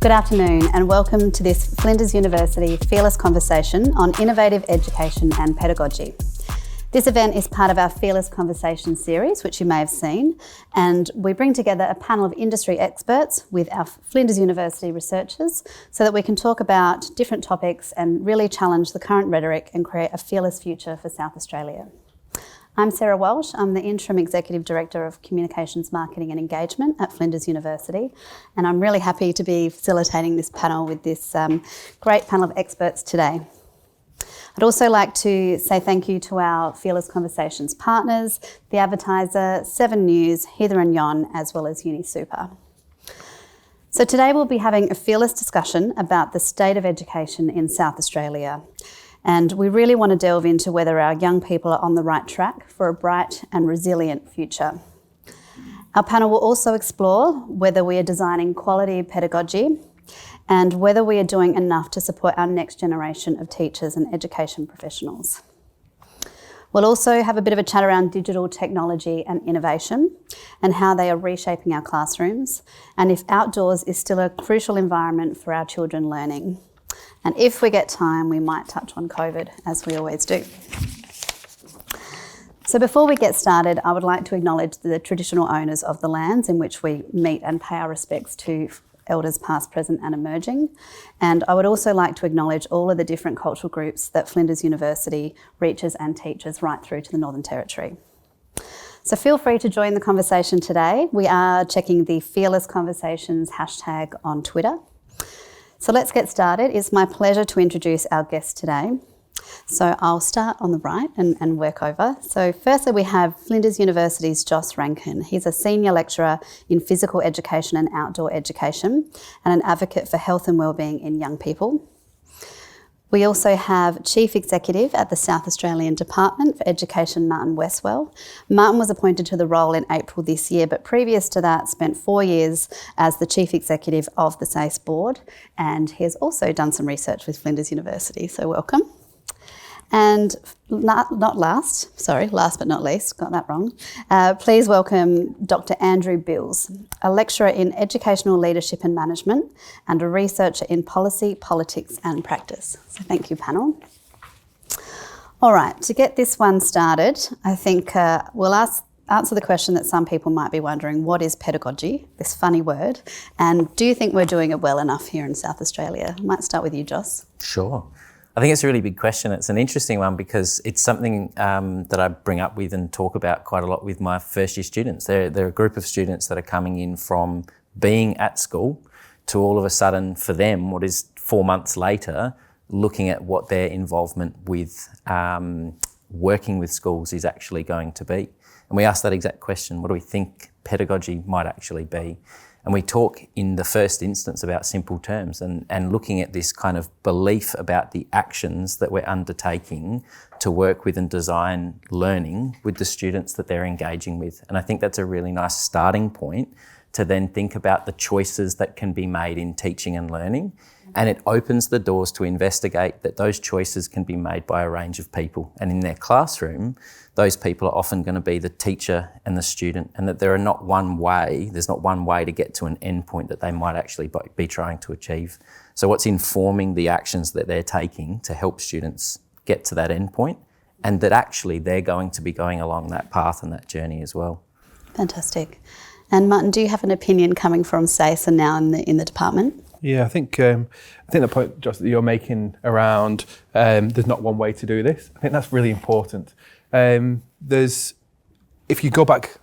Good afternoon and welcome to this Flinders University Fearless Conversation on Innovative Education and Pedagogy. This event is part of our Fearless Conversation series, which you may have seen, and we bring together a panel of industry experts with our Flinders University researchers so that we can talk about different topics and really challenge the current rhetoric and create a fearless future for South Australia. I'm Sarah Walsh. I'm the Interim Executive Director of Communications, Marketing and Engagement at Flinders University, and I'm really happy to be facilitating this panel with this great panel of experts today. I'd also like to say thank you to our Fearless Conversations partners, The Advertiser, 7 News, Heather and Yon, as well as UniSuper. So today we'll be having a fearless discussion about the state of education in South Australia. And we really want to delve into whether our young people are on the right track for a bright and resilient future. Our panel will also explore whether we are designing quality pedagogy and whether we are doing enough to support our next generation of teachers and education professionals. We'll also have a bit of a chat around digital technology and innovation and how they are reshaping our classrooms, and if outdoors is still a crucial environment for our children learning. And if we get time, we might touch on COVID, as we always do. So before we get started, I would like to acknowledge the traditional owners of the lands in which we meet and pay our respects to elders past, present and emerging. And I would also like to acknowledge all of the different cultural groups that Flinders University reaches and teaches right through to the Northern Territory. So feel free to join the conversation today. We are checking the Fearless Conversations hashtag on Twitter. So let's get started. It's my pleasure to introduce our guest today. So I'll start on the right and work over. So firstly, we have Flinders University's Joss Rankin. He's a senior lecturer in physical education and outdoor education and an advocate for health and wellbeing in young people. We also have Chief Executive at the South Australian Department for Education, Martin Westwell. Martin was appointed to the role in April this year, but previous to that spent 4 years as the Chief Executive of the SACE board, and he has also done some research with Flinders University, so welcome. And last but not least, got that wrong. Please welcome Dr. Andrew Bills, a lecturer in educational leadership and management and a researcher in policy, politics and practice. So thank you, panel. All right, to get this one started, I think we'll answer the question that some people might be wondering: what is pedagogy, this funny word, and do you think we're doing it well enough here in South Australia? I might start with you, Joss. Sure. I think it's a really big question. It's an interesting one because it's something that I bring up with and talk about quite a lot with my first year students. They're a group of students that are coming in from being at school to all of a sudden, for them, what is 4 months later, looking at what their involvement with working with schools is actually going to be. And we ask that exact question: what do we think pedagogy might actually be? And we talk in the first instance about simple terms and looking at this kind of belief about the actions that we're undertaking to work with and design learning with the students that they're engaging with. And I think that's a really nice starting point to then think about the choices that can be made in teaching and learning. And it opens the doors to investigate that those choices can be made by a range of people. And in their classroom, those people are often going to be the teacher and the student, and that there's not one way to get to an endpoint that they might actually be trying to achieve. So what's informing the actions that they're taking to help students get to that endpoint, and that actually they're going to be going along that path and that journey as well. Fantastic. And Martin, do you have an opinion coming from SACE and now in the department? Yeah, I think the point, Joss, that you're making around there's not one way to do this, I think that's really important. If you go back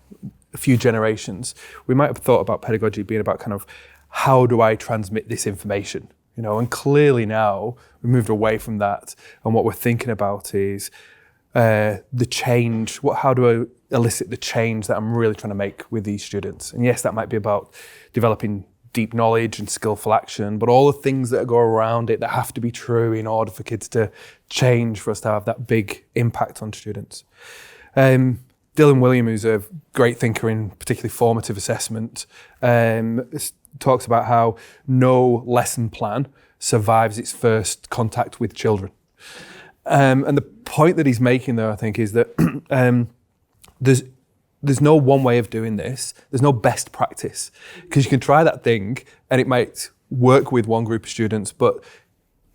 a few generations, we might have thought about pedagogy being about kind of how do I transmit this information, and clearly now we've moved away from that, and what we're thinking about is the change. How do I elicit the change that I'm really trying to make with these students? And yes, that might be about developing deep knowledge and skillful action, but all the things that go around it that have to be true in order for kids to change, for us to have that big impact on students. Dylan William, who's a great thinker in particularly formative assessment, talks about how no lesson plan survives its first contact with children. And the point that he's making there, I think, is that there's no one way of doing this. There's no best practice, because you can try that thing and it might work with one group of students, but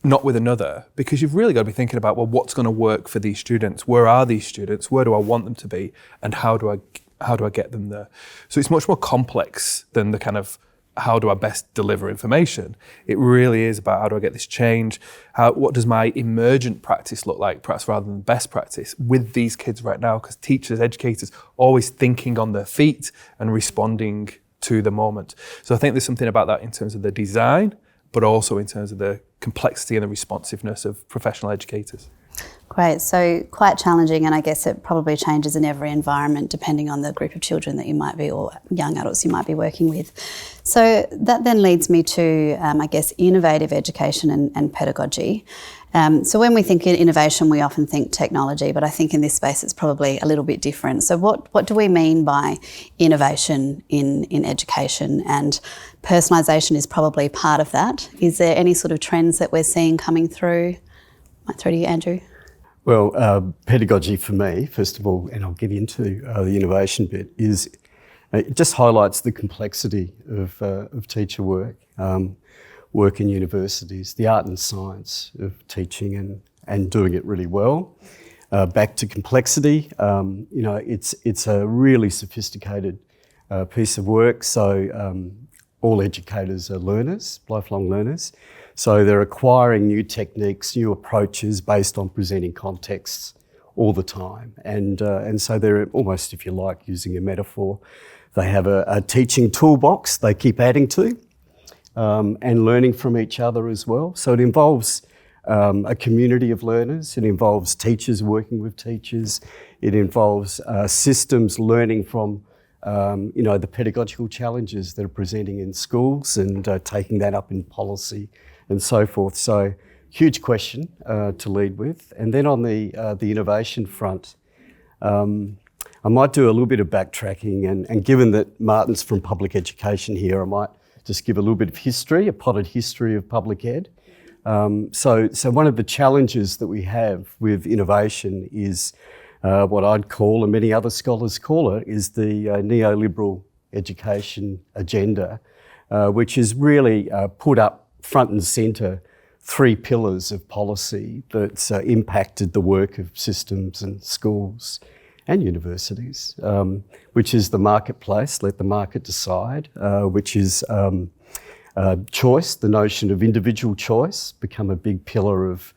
not with another, because you've really got to be thinking about, well, what's going to work for these students? Where are these students? Where do I want them to be? And how do I get them there? So it's much more complex than the kind of how do I best deliver information. It really is about how do I get this change? What does my emergent practice look like, perhaps rather than best practice with these kids right now? Because teachers, educators, always thinking on their feet and responding to the moment. So I think there's something about that in terms of the design, but also in terms of the complexity and the responsiveness of professional educators. Great, so quite challenging, and I guess it probably changes in every environment depending on the group of children that you might be, or young adults you might be working with. So that then leads me to, I guess, innovative education and pedagogy. So when we think in innovation, we often think technology, but I think in this space it's probably a little bit different. So what do we mean by innovation in education? And personalisation is probably part of that. Is there any sort of trends that we're seeing coming through? Might throw to you, Andrew. Well, pedagogy for me, first of all, and I'll get into the innovation bit, is it just highlights the complexity of teacher work, work in universities, the art and science of teaching and doing it really well. Back to complexity, it's a really sophisticated piece of work. So all educators are learners, lifelong learners. So they're acquiring new techniques, new approaches based on presenting contexts all the time. And so they're almost, if you like, using a metaphor, they have a teaching toolbox they keep adding to and learning from each other as well. So it involves a community of learners. It involves teachers working with teachers. It involves systems learning from the pedagogical challenges that are presenting in schools and taking that up in policy and so forth. So huge question to lead with. And then on the innovation front, I might do a little bit of backtracking, and given that Martin's from public education here, I might just give a little bit of history, a potted history of public ed. So one of the challenges that we have with innovation is what I'd call, and many other scholars call it, is the neoliberal education agenda, which is really put up front and centre 3 pillars of policy that's impacted the work of systems and schools and universities, which is the marketplace, let the market decide, which is choice, the notion of individual choice, become a big pillar of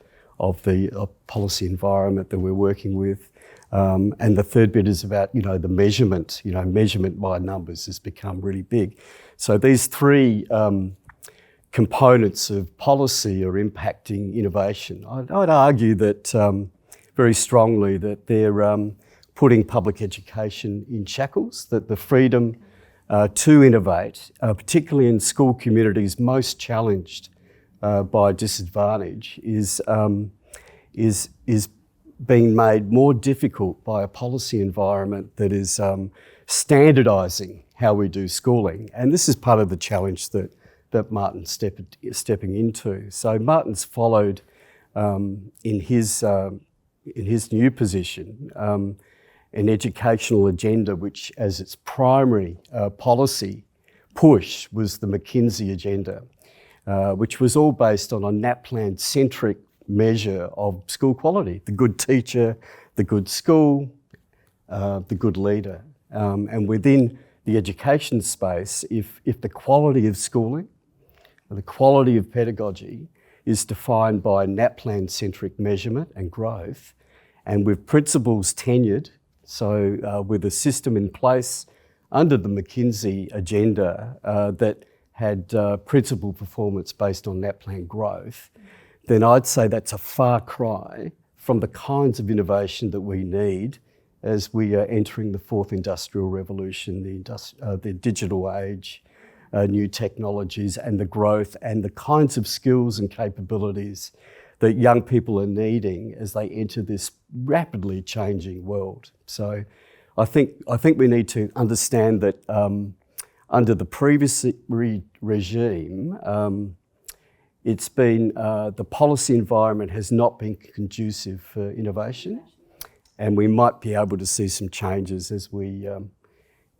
the policy environment that we're working with. And the third bit is about, the measurement, measurement by numbers has become really big. So these 3 components of policy are impacting innovation. I'd argue that very strongly that they're putting public education in shackles, that the freedom to innovate, particularly in school communities most challenged by disadvantage, is being made more difficult by a policy environment that is standardising how we do schooling. And this is part of the challenge that Martin's stepping into. So Martin's followed in his new position an educational agenda which, as its primary policy push, was the McKinsey agenda, which was all based on a NAPLAN-centric measure of school quality: the good teacher, the good school, the good leader. And within the education space, if the quality of schooling, the quality of pedagogy is defined by NAPLAN-centric measurement and growth, and with principals tenured, so with a system in place under the McKinsey agenda that had principal performance based on NAPLAN growth, then I'd say that's a far cry from the kinds of innovation that we need as we are entering the 4th industrial revolution, the digital age, new technologies, and the growth and the kinds of skills and capabilities that young people are needing as they enter this rapidly changing world. So I think we need to understand that under the previous regime, it's been, the policy environment has not been conducive for innovation, and we might be able to see some changes as we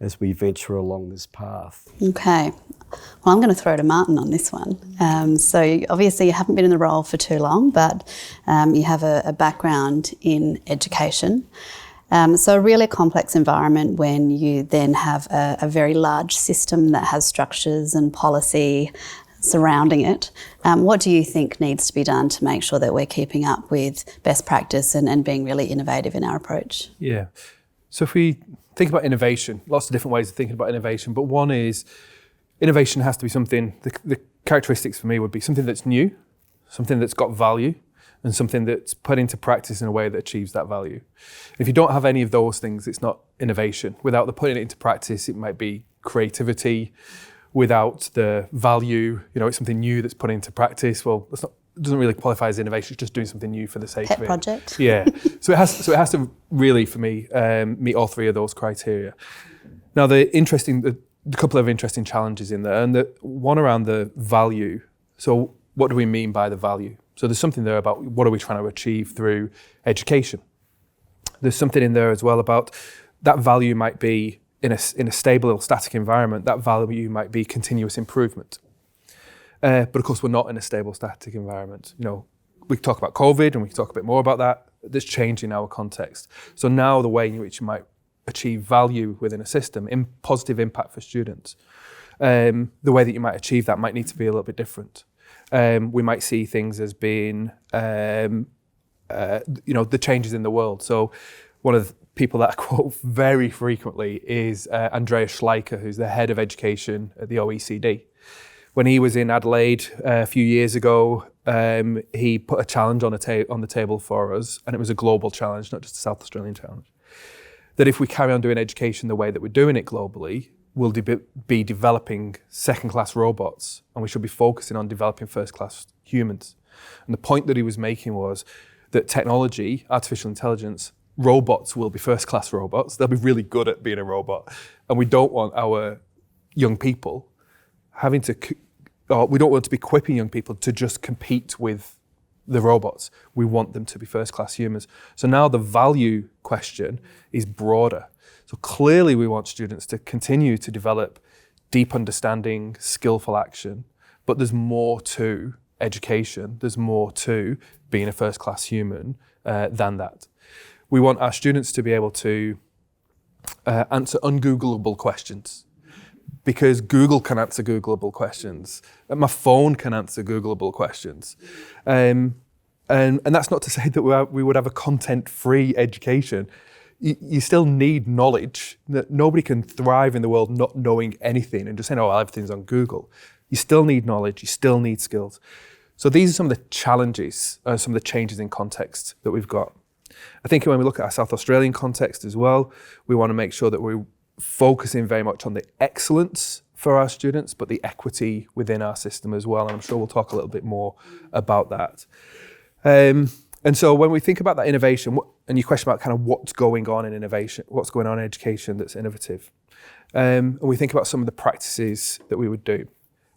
as we venture along this path. Okay. Well, I'm going to throw to Martin on this one. So obviously you haven't been in the role for too long, but you have a background in education. So a really complex environment when you then have a very large system that has structures and policy surrounding it. What do you think needs to be done to make sure that we're keeping up with best practice and being really innovative in our approach? Yeah. So if we think about innovation, lots of different ways of thinking about innovation, but one is innovation has to be something, the characteristics for me would be something that's new, something that's got value, and something that's put into practice in a way that achieves that value. If you don't have any of those things, it's not innovation. Without the putting it into practice, it might be creativity. Without the value, it's something new that's put into practice. Well, it doesn't really qualify as innovation. It's just doing something new for the sake of it. Pet project. Yeah. So it has to really, for me, meet all three of those criteria. Now, the couple of interesting challenges in there, and the one around the value. So what do we mean by the value? So there's something there about what are we trying to achieve through education. There's something in there as well about that value might be in a stable or static environment, that value might be continuous improvement. But of course, we're not in a stable, static environment. We can talk about COVID and we can talk a bit more about that. That's changing our context. So now the way in which you might achieve value within a system, positive impact for students, the way that you might achieve that might need to be a little bit different. We might see things as being, the changes in the world. So one of the people that I quote very frequently is Andreas Schleicher, who's the head of education at the OECD. When he was in Adelaide a few years ago, he put a challenge on the table for us, and it was a global challenge, not just a South Australian challenge, that if we carry on doing education the way that we're doing it globally, we'll be developing second-class robots, and we should be focusing on developing first-class humans. And the point that he was making was that technology, artificial intelligence, robots will be first-class robots. They'll be really good at being a robot. And we don't want our young people we don't want to be equipping young people to just compete with the robots. We want them to be first-class humans. So now the value question is broader. So clearly we want students to continue to develop deep understanding, skillful action, but there's more to education, there's more to being a first-class human than that. We want our students to be able to answer ungoogleable questions, because Google can answer Googleable questions. My phone can answer Googleable questions. And that's not to say that we would have a content-free education. You still need knowledge. Nobody can thrive in the world not knowing anything and just saying, everything's on Google. You still need knowledge, you still need skills. So these are some of the challenges, some of the changes in context that we've got. I think when we look at our South Australian context as well, we want to make sure that we're focusing very much on the excellence for our students, but the equity within our system as well. And I'm sure we'll talk a little bit more about that. And so when we think about that innovation, and you question about kind of what's going on in innovation, what's going on in education that's innovative, and we think about some of the practices that we would do,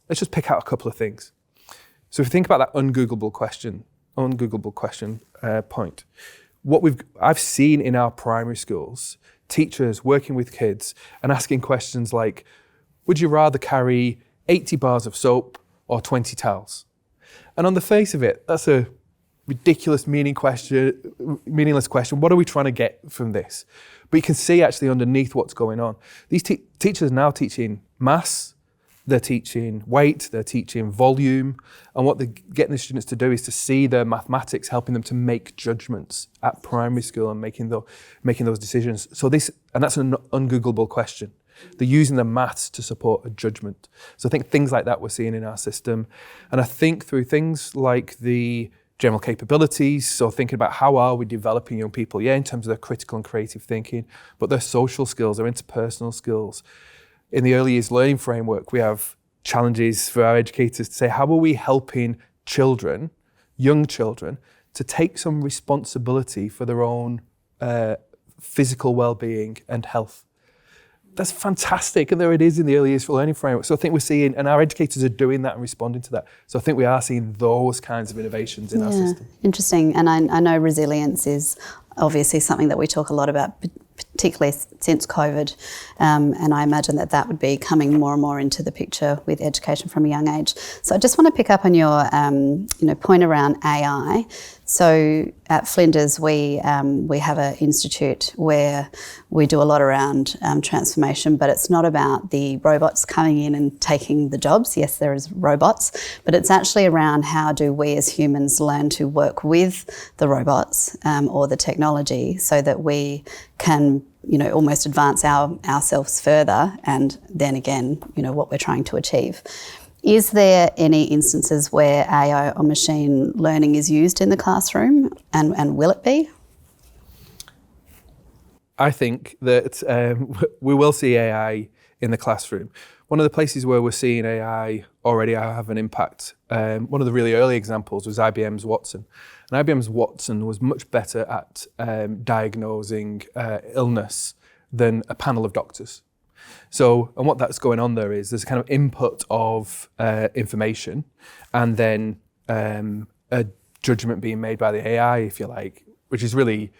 let's just pick out a couple of things. So if you think about that ungoogleable question point, I've seen in our primary schools, teachers working with kids and asking questions like, would you rather carry 80 bars of soap or 20 towels? And on the face of it, that's a ridiculous meaningless question. What are we trying to get from this? But you can see actually underneath what's going on. These teachers are now teaching maths, they're teaching weight, they're teaching volume, and what they're getting the students to do is to see their mathematics, helping them to make judgments at primary school and making those decisions. So that's an ungoogleable question. They're using the maths to support a judgment. So I think things like that we're seeing in our system. And I think through things like the general capabilities, so thinking about how are we developing young people, in terms of their critical and creative thinking, but their social skills, their interpersonal skills. In the early years learning framework, we have challenges for our educators to say, how are we helping children, young children, to take some responsibility for their own physical well-being and health? That's fantastic, and there it is in the early years for learning framework. So I think we're seeing, and our educators are doing that and responding to that. So I think we are seeing those kinds of innovations in our system. Interesting, and I know resilience is obviously something that we talk a lot about, particularly since COVID, and I imagine that would be coming more and more into the picture with education from a young age. So I just want to pick up on your point around AI. So at Flinders, we have an institute where we do a lot around transformation, but it's not about the robots coming in and taking the jobs. Yes, there is robots, but it's actually around how do we as humans learn to work with the robots or the technology so that we can almost advance ourselves further, and then again, what we're trying to achieve. Is there any instances where AI or machine learning is used in the classroom, and will it be? I think that we will see AI in the classroom. One of the places where we're seeing AI already have an impact, one of the really early examples was IBM's Watson. And IBM's Watson was much better at diagnosing illness than a panel of doctors. So, and what that's going on there is there's a kind of input of information, and then a judgment being made by the AI, if you like, which is really,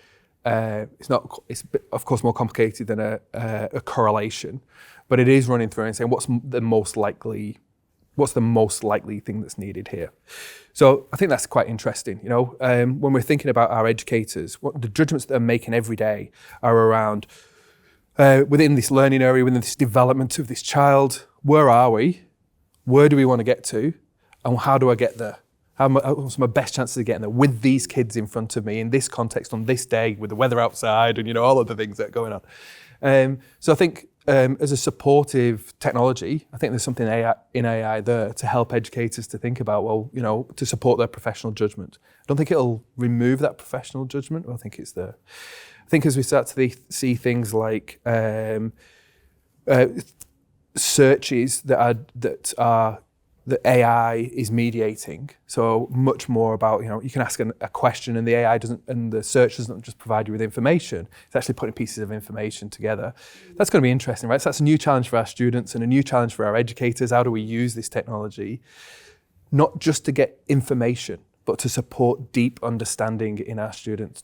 it's of course more complicated than a correlation, but it is running through and saying what's the most likely thing that's needed here. So I think that's quite interesting. When we're thinking about our educators, what the judgments that they're making every day are around within this learning area, within this development of this child. Where are we? Where do we want to get to? And how do I get there? What's my best chances of getting there with these kids in front of me in this context on this day with the weather outside and all of the things that are going on. So I think as a supportive technology, I think there's something in AI there to help educators to think about, to support their professional judgment. I don't think it'll remove that professional judgment, but I think it's there. I think as we start to see things like searches that AI is mediating, so much more about, you can ask a question and the AI and the search doesn't just provide you with information, it's actually putting pieces of information together. That's going to be interesting, right? So that's a new challenge for our students and a new challenge for our educators. How do we use this technology, not just to get information, but to support deep understanding in our students,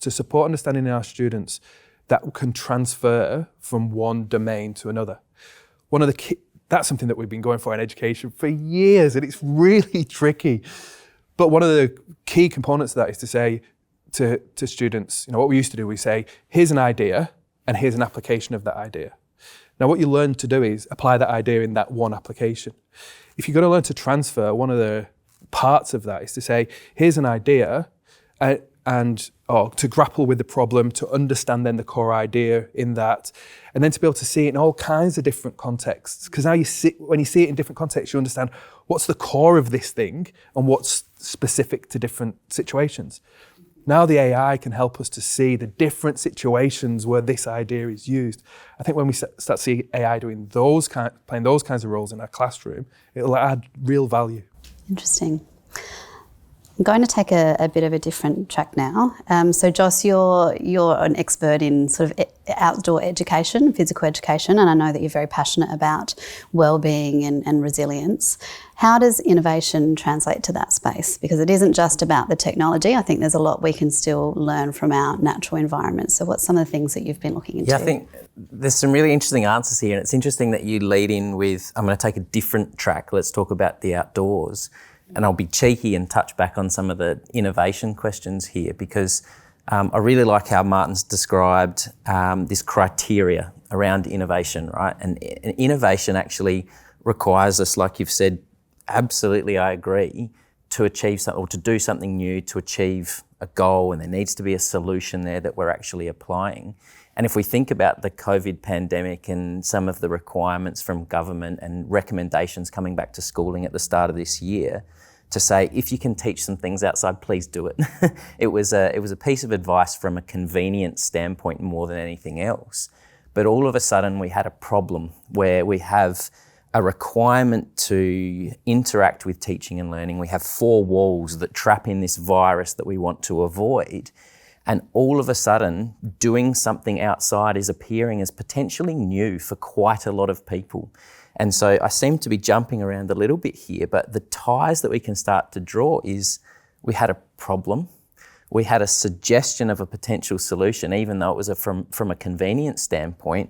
that can transfer from one domain to another. That's something that we've been going for in education for years, and it's really tricky. But one of the key components of that is to say to students, what we used to do, we say, here's an idea, and here's an application of that idea. Now, what you learn to do is apply that idea in that one application. If you're going to learn to transfer, one of the parts of that is to say, here's an idea, or to grapple with the problem, to understand then the core idea in that, and then to be able to see it in all kinds of different contexts. Because now when you see it in different contexts, you understand what's the core of this thing and what's specific to different situations. Now the AI can help us to see the different situations where this idea is used. I think when we start seeing AI playing those kinds of roles in our classroom, it'll add real value. Interesting. I'm going to take a bit of a different track now. So Joss, you're an expert in sort of outdoor education, physical education, and I know that you're very passionate about wellbeing and resilience. How does innovation translate to that space? Because it isn't just about the technology. I think there's a lot we can still learn from our natural environment. So what's some of the things that you've been looking into? Yeah, I think there's some really interesting answers here, and it's interesting that you lead in with, I'm going to take a different track. Let's talk about the outdoors. And I'll be cheeky and touch back on some of the innovation questions here, because I really like how Martin's described this criteria around innovation, right? And innovation actually requires us, like you've said, absolutely, I agree, to achieve something or to do something new, to achieve a goal, and there needs to be a solution there that we're actually applying. And if we think about the COVID pandemic and some of the requirements from government and recommendations coming back to schooling at the start of this year, to say, if you can teach some things outside, please do it. It was a piece of advice from a convenience standpoint more than anything else. But all of a sudden we had a problem where we have a requirement to interact with teaching and learning. We have 4 walls that trap in this virus that we want to avoid. And all of a sudden, doing something outside is appearing as potentially new for quite a lot of people. And so I seem to be jumping around a little bit here, but the ties that we can start to draw is we had a problem. We had a suggestion of a potential solution, even though it was from a convenience standpoint,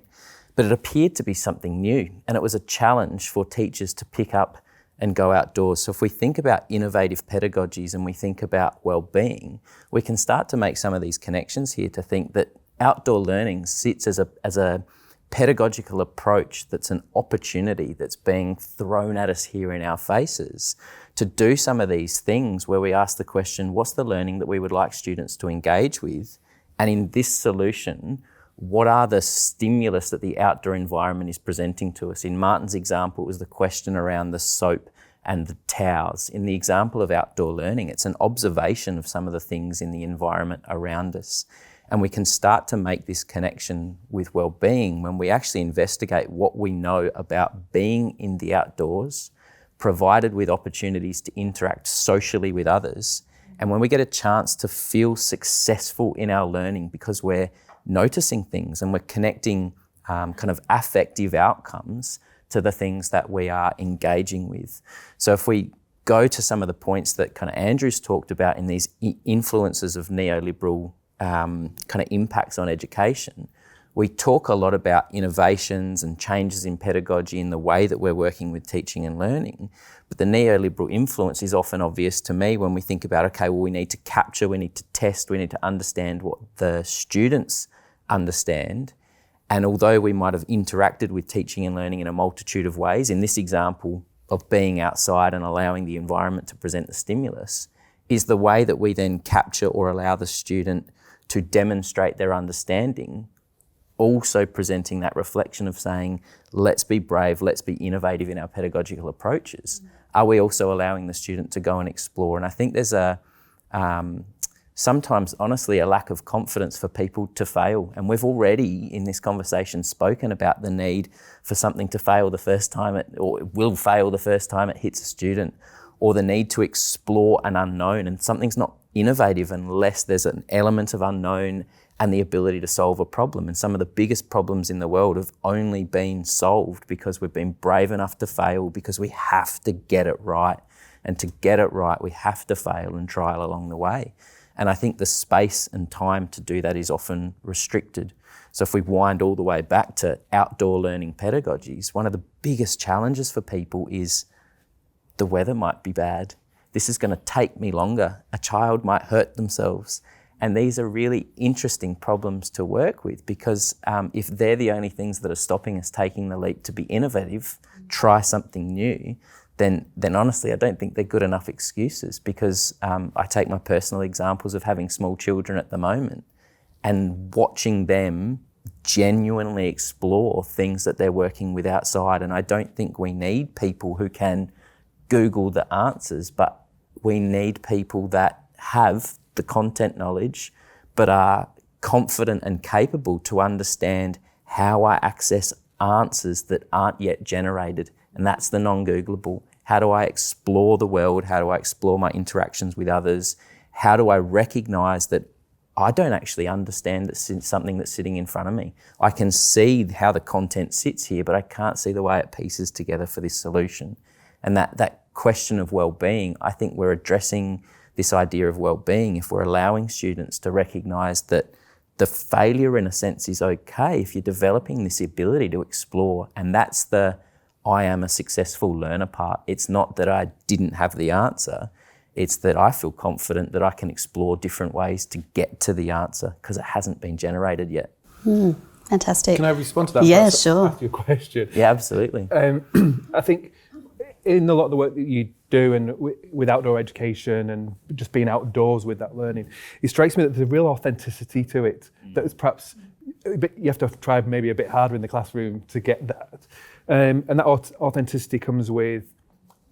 but it appeared to be something new, and it was a challenge for teachers to pick up and go outdoors. So if we think about innovative pedagogies and we think about wellbeing, we can start to make some of these connections here to think that outdoor learning sits as a pedagogical approach that's an opportunity that's being thrown at us here in our faces to do some of these things where we ask the question, what's the learning that we would like students to engage with? And in this solution, what are the stimulus that the outdoor environment is presenting to us? In Martin's example, it was the question around the soap and the towels. In the example of outdoor learning, it's an observation of some of the things in the environment around us. And we can start to make this connection with wellbeing when we actually investigate what we know about being in the outdoors, provided with opportunities to interact socially with others. And when we get a chance to feel successful in our learning because we're noticing things and we're connecting kind of affective outcomes to the things that we are engaging with. So if we go to some of the points that kind of Andrew's talked about in these influences of neoliberal kind of impacts on education, we talk a lot about innovations and changes in pedagogy in the way that we're working with teaching and learning. But the neoliberal influence is often obvious to me when we think about, okay, well, we need to capture, we need to test, we need to understand what the students understand. And although we might have interacted with teaching and learning in a multitude of ways, in this example of being outside and allowing the environment to present the stimulus, is the way that we then capture or allow the student to demonstrate their understanding, also presenting that reflection of saying, let's be brave, let's be innovative in our pedagogical approaches. Are we also allowing the student to go and explore? And I think there's sometimes, honestly, a lack of confidence for people to fail. And we've already, in this conversation, spoken about the need for something to fail the first time or it will fail the first time it hits a student, or the need to explore an unknown. And something's not innovative unless there's an element of unknown and the ability to solve a problem. And some of the biggest problems in the world have only been solved because we've been brave enough to fail, because we have to get it right. And to get it right, we have to fail and trial along the way. And I think the space and time to do that is often restricted. So if we wind all the way back to outdoor learning pedagogies, one of the biggest challenges for people is the weather might be bad. This is going to take me longer. A child might hurt themselves. And these are really interesting problems to work with, because if they're the only things that are stopping us taking the leap to be innovative, try something new, then honestly, I don't think they're good enough excuses, because I take my personal examples of having small children at the moment and watching them genuinely explore things that they're working with outside. And I don't think we need people who can Google the answers, but we need people that have the content knowledge, but are confident and capable to understand how I access answers that aren't yet generated. And that's the non-Googleable. How do I explore the world? How do I explore my interactions with others? How do I recognize that I don't actually understand something that's sitting in front of me? I can see how the content sits here, but I can't see the way it pieces together for this solution. And that question of well-being, I think we're addressing this idea of well-being if we're allowing students to recognise that the failure, in a sense, is okay if you're developing this ability to explore. And that's the I am a successful learner part. It's not that I didn't have the answer. It's that I feel confident that I can explore different ways to get to the answer because it hasn't been generated yet. Fantastic. Can I respond to that? Yeah, sure. Ask you a question. Yeah, absolutely. I think in a lot of the work that you do and with outdoor education and just being outdoors with that learning, it strikes me that there's a real authenticity to it that is perhaps you have to try maybe a bit harder in the classroom to get that. And that authenticity comes with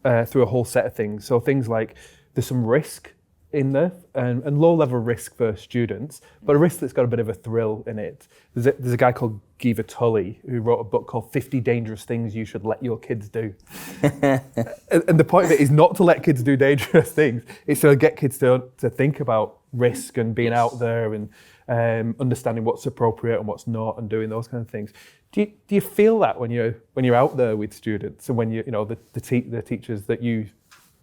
through a whole set of things. So things like there's some risk in there and low level risk for students, but a risk that's got a bit of a thrill in it. There's a guy called Giva Tully who wrote a book called 50 Dangerous Things You Should Let Your Kids Do. and the point of it is not to let kids do dangerous things. It's to get kids to think about risk and being out there and understanding what's appropriate and what's not and doing those kind of things. Do you feel that when you're out there with students and when the teachers that you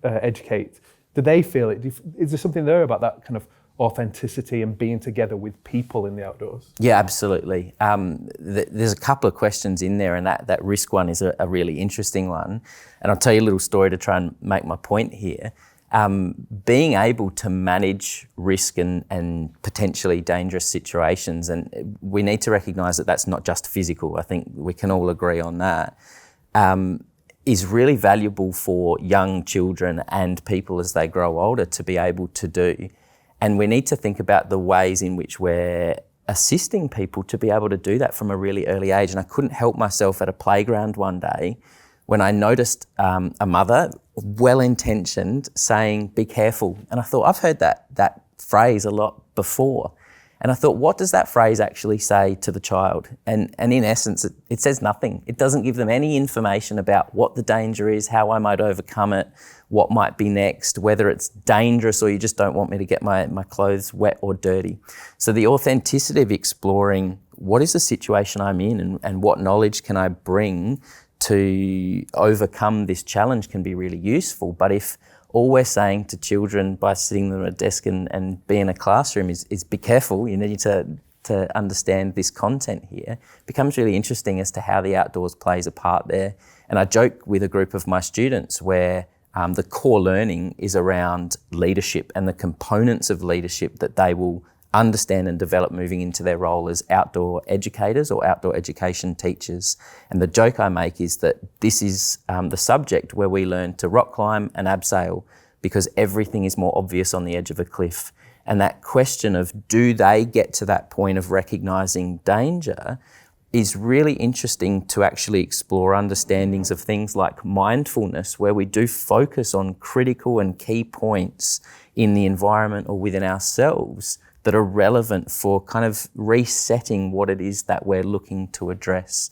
educate? Do they feel it? Is there something there about that kind of authenticity and being together with people in the outdoors? Yeah, absolutely. There's a couple of questions in there, and that risk one is a really interesting one. And I'll tell you a little story to try and make my point here. Being able to manage risk and potentially dangerous situations, and we need to recognise that that's not just physical. I think we can all agree on that. Is really valuable for young children and people as they grow older to be able to do. And we need to think about the ways in which we're assisting people to be able to do that from a really early age. And I couldn't help myself at a playground one day when I noticed a mother, well-intentioned, saying, "Be careful." And I thought, I've heard that phrase a lot before. And I thought, what does that phrase actually say to the child? And in essence, it says nothing. It doesn't give them any information about what the danger is, how I might overcome it, what might be next, whether it's dangerous or you just don't want me to get my clothes wet or dirty. So the authenticity of exploring what is the situation I'm in and what knowledge can I bring to overcome this challenge can be really useful. But if all we're saying to children by sitting them at a desk and be in a classroom is be careful, you need to understand this content here, it becomes really interesting as to how the outdoors plays a part there. And I joke with a group of my students where the core learning is around leadership and the components of leadership that they will understand and develop moving into their role as outdoor educators or outdoor education teachers. And the joke I make is that this is the subject where we learn to rock climb and abseil because everything is more obvious on the edge of a cliff. And that question of do they get to that point of recognising danger is really interesting to actually explore understandings of things like mindfulness, where we do focus on critical and key points in the environment or within ourselves that are relevant for kind of resetting what it is that we're looking to address.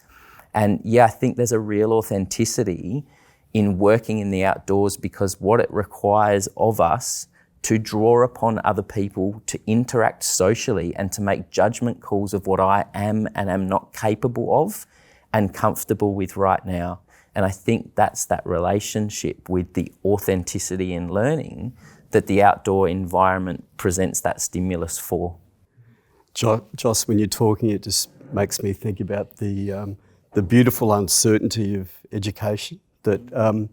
And yeah, I think there's a real authenticity in working in the outdoors because what it requires of us to draw upon other people, to interact socially and to make judgment calls of what I am and am not capable of and comfortable with right now. And I think that's that relationship with the authenticity in learning that the outdoor environment presents that stimulus for. Joss, when you're talking, it just makes me think about the beautiful uncertainty of education that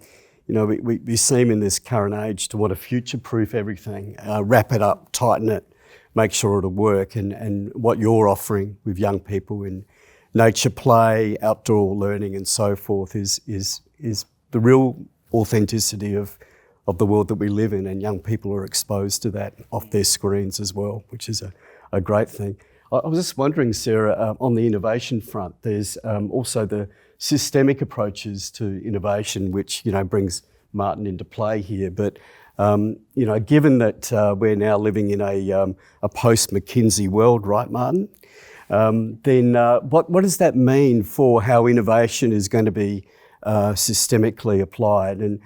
we seem in this current age to want to future-proof everything, wrap it up, tighten it, make sure it'll work. And what you're offering with young people in nature play, outdoor learning, and so forth is the real authenticity of the world that we live in, and young people are exposed to that off their screens as well, which is a great thing. I was just wondering, Sarah, on the innovation front, there's also the systemic approaches to innovation, which brings Martin into play here. But given that we're now living in a post-McKinsey world, right, Martin? Then what does that mean for how innovation is going to be systemically applied? And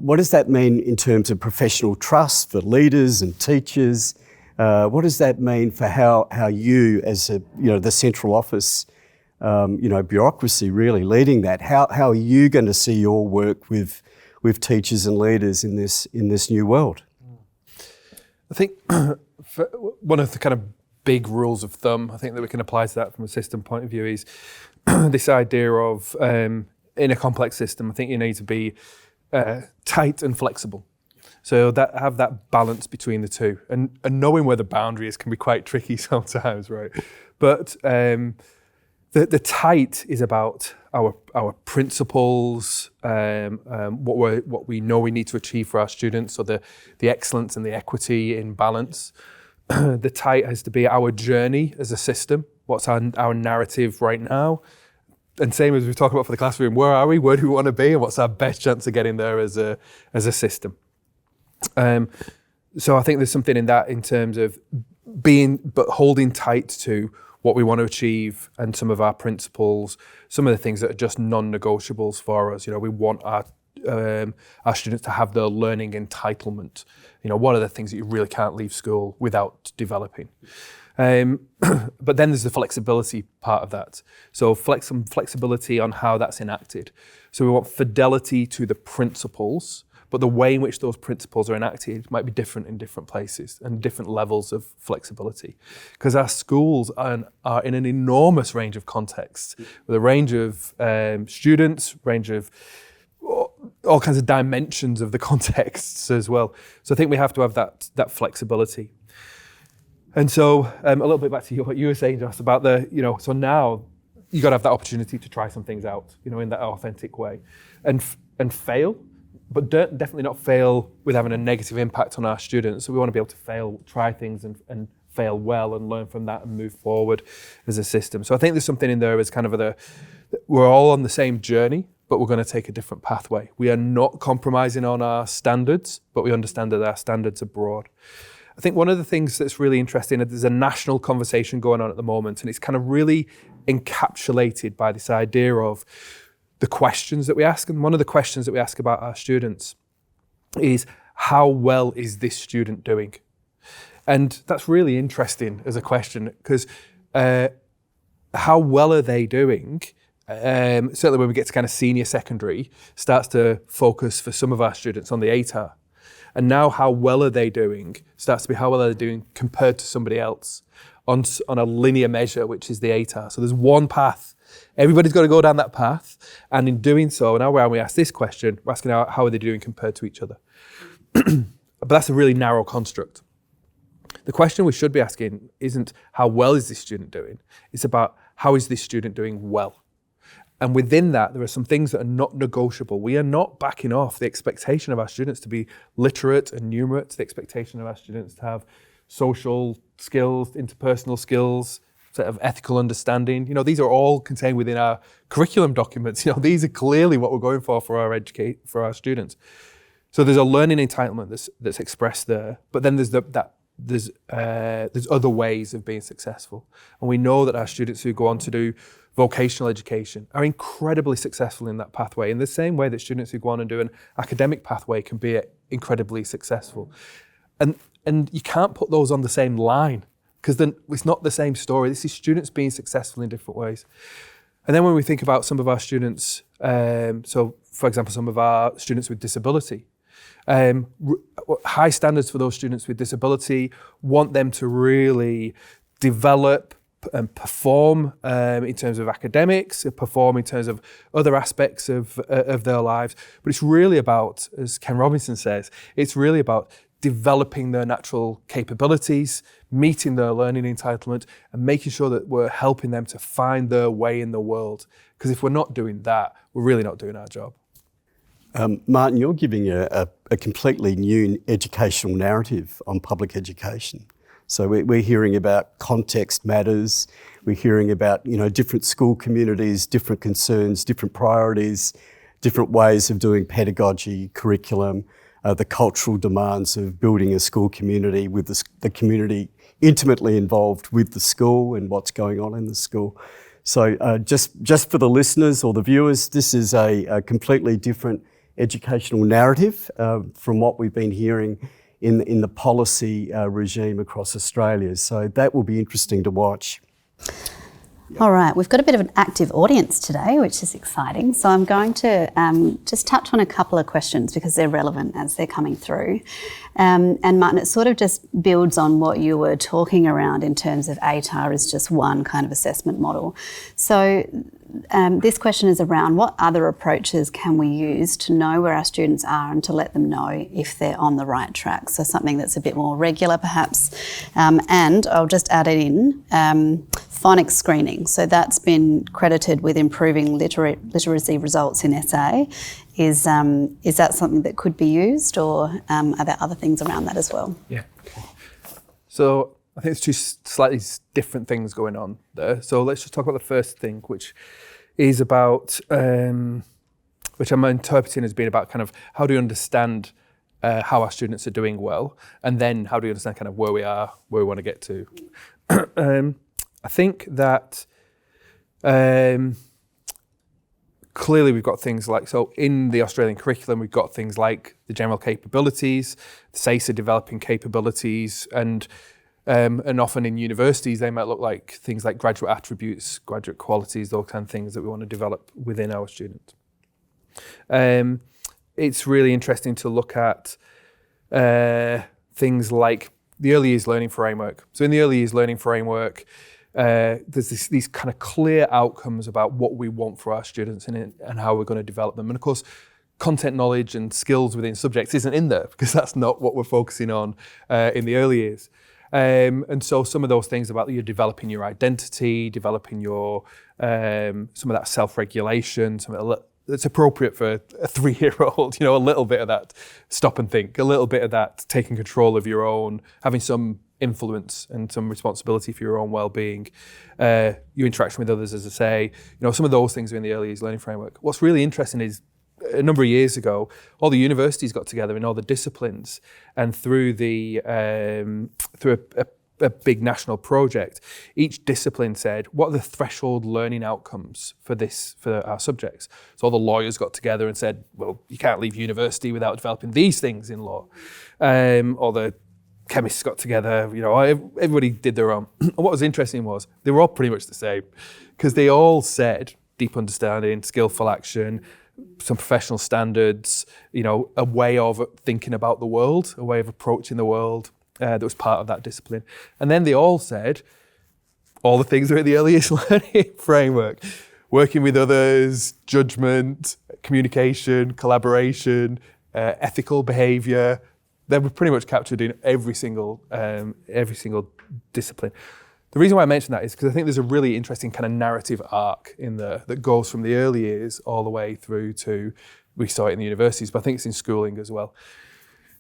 what does that mean in terms of professional trust for leaders and teachers? What does that mean for how you, as the central office, bureaucracy really leading that? How are you going to see your work with teachers and leaders in this new world? I think one of the kind of big rules of thumb, I think that we can apply to that from a system point of view is this idea of in a complex system, I think you need to be tight and flexible. So that have that balance between the two, and knowing where the boundary is can be quite tricky sometimes, right? But the tight is about our principles, what we know we need to achieve for our students, so the excellence and the equity in balance. The tight has to be our journey as a system. What's our narrative right now? And same as we've talked about for the classroom, where are we? Where do we want to be? And what's our best chance of getting there as a system? So I think there's something in that in terms of holding tight to what we want to achieve and some of our principles, some of the things that are just non-negotiables for us. We want our students to have their learning entitlement. What are the things that you really can't leave school without developing? But then there's the flexibility part of that. So flexibility on how that's enacted. So we want fidelity to the principles, but the way in which those principles are enacted might be different in different places and different levels of flexibility. Because our schools are in an enormous range of contexts, with a range of students, range of all kinds of dimensions of the contexts as well. So I think we have to have that flexibility. And so a little bit back to what you were saying, Joss, about so now you got to have that opportunity to try some things out, in that authentic way, and fail, but definitely not fail with having a negative impact on our students. So we want to be able to fail, try things and fail well and learn from that and move forward as a system. So I think there's something in there as kind of we're all on the same journey, but we're going to take a different pathway. We are not compromising on our standards, but we understand that our standards are broad. I think one of the things that's really interesting is there's a national conversation going on at the moment, and it's kind of really encapsulated by this idea of the questions that we ask. And one of the questions that we ask about our students is, how well is this student doing? And that's really interesting as a question, because how well are they doing? Certainly when we get to kind of senior secondary, starts to focus for some of our students on the ATAR. And now how well are they doing starts to be how well are they doing compared to somebody else on a linear measure, which is the ATAR. So there's one path. Everybody's got to go down that path. And in doing so, now when we ask this question, we're asking how are they doing compared to each other? But that's a really narrow construct. The question we should be asking isn't how well is this student doing? It's about how is this student doing well? And within that, there are some things that are not negotiable. We are not backing off the expectation of our students to be literate and numerate, the expectation of our students to have social skills, interpersonal skills, sort of ethical understanding. These are all contained within our curriculum documents. These are clearly what we're going for our students. So there's a learning entitlement that's expressed there, but then there's there's other ways of being successful. And we know that our students who go on to do vocational education are incredibly successful in that pathway, in the same way that students who go on and do an academic pathway can be incredibly successful. And you can't put those on the same line, because then it's not the same story. This is students being successful in different ways. And then when we think about some of our students, so for example, some of our students with disability, high standards for those students with disability, want them to really develop and perform in terms of academics, perform in terms of other aspects of their lives. But it's really about, as Ken Robinson says, it's really about developing their natural capabilities, meeting their learning entitlement, and making sure that we're helping them to find their way in the world. Because if we're not doing that, we're really not doing our job. Martin, you're giving a completely new educational narrative on public education. So we're hearing about context matters. We're hearing about different school communities, different concerns, different priorities, different ways of doing pedagogy, curriculum, the cultural demands of building a school community with the community intimately involved with the school and what's going on in the school. So just for the listeners or the viewers, this is a completely different educational narrative from what we've been hearing in the policy regime across Australia. So that will be interesting to watch. All right, we've got a bit of an active audience today, which is exciting. So I'm going to just touch on a couple of questions because they're relevant as they're coming through. And Martin, it sort of just builds on what you were talking around in terms of ATAR is just one kind of assessment model. So this question is around what other approaches can we use to know where our students are and to let them know if they're on the right track. So something that's a bit more regular perhaps. And I'll just add it in, phonics screening. So that's been credited with improving literacy results in SA. Is that something that could be used, or are there other things around that as well? Yeah. Okay. So I think there's two slightly different things going on there. So let's just talk about the first thing, which is about, which I'm interpreting as being about kind of how do you understand how our students are doing well, and then how do you understand kind of where we are, where we want to get to. I think that clearly we've got things like, so in the Australian curriculum, we've got things like the general capabilities, the SACER developing capabilities, and often in universities, they might look like things like graduate attributes, graduate qualities, those kind of things that we want to develop within our students. it's really interesting to look at things like the early years learning framework. So in the early years learning framework, there's these kind of clear outcomes about what we want for our students and how we're going to develop them. And of course, content knowledge and skills within subjects isn't in there because that's not what we're focusing on in the early years. And so some of those things about you developing your identity, developing your some of that self-regulation, some of that's appropriate for a 3-year-old, a little bit of that stop and think, a little bit of that taking control of your own, having some influence and some responsibility for your own well-being, your interaction with others, as I say, some of those things are in the early years learning framework. What's really interesting is a number of years ago, all the universities got together in all the disciplines, and through a big national project, each discipline said, what are the threshold learning outcomes for our subjects? So all the lawyers got together and said, well, you can't leave university without developing these things in law. All the chemists got together, everybody did their own. And what was interesting was they were all pretty much the same, because they all said deep understanding, skillful action, some professional standards, a way of thinking about the world, a way of approaching the world that was part of that discipline. And then they all said all the things that are in the early years learning framework: working with others, judgment, communication, collaboration, ethical behaviour. They were pretty much captured in every single discipline. The reason why I mention that is because I think there's a really interesting kind of narrative arc in there that goes from the early years all the way through to, we saw it in the universities, but I think it's in schooling as well.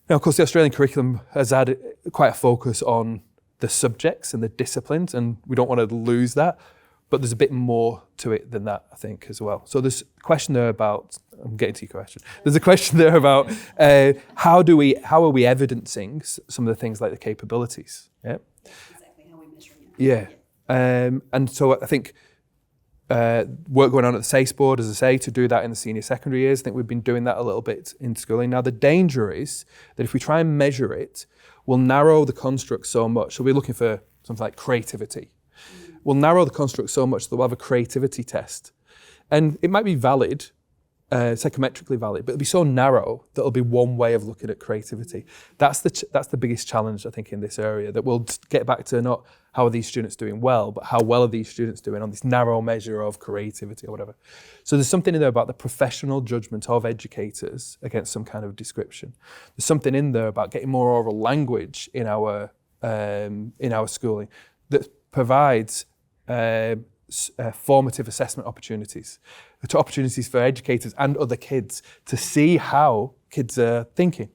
Now, of course, the Australian curriculum has had quite a focus on the subjects and the disciplines, and we don't want to lose that, but there's a bit more to it than that, I think, as well. So there's a question there about, I'm getting to your question, there's a question there about how are we evidencing some of the things like the capabilities, yeah? Yeah, and so I think work going on at the SACE board, as I say, to do that in the senior secondary years. I think we've been doing that a little bit in schooling. Now, the danger is that if we try and measure it, we'll narrow the construct so much. So we're looking for something like creativity. We'll narrow the construct so much that we'll have a creativity test. And it might be valid, psychometrically valid, but it'll be so narrow that it'll be one way of looking at creativity. That's the biggest challenge, I think, in this area, that we'll get back to not how are these students doing well, but how well are these students doing on this narrow measure of creativity or whatever. So there's something in there about the professional judgment of educators against some kind of description. There's something in there about getting more oral language in our schooling that provides formative assessment opportunities for educators and other kids to see how kids are thinking,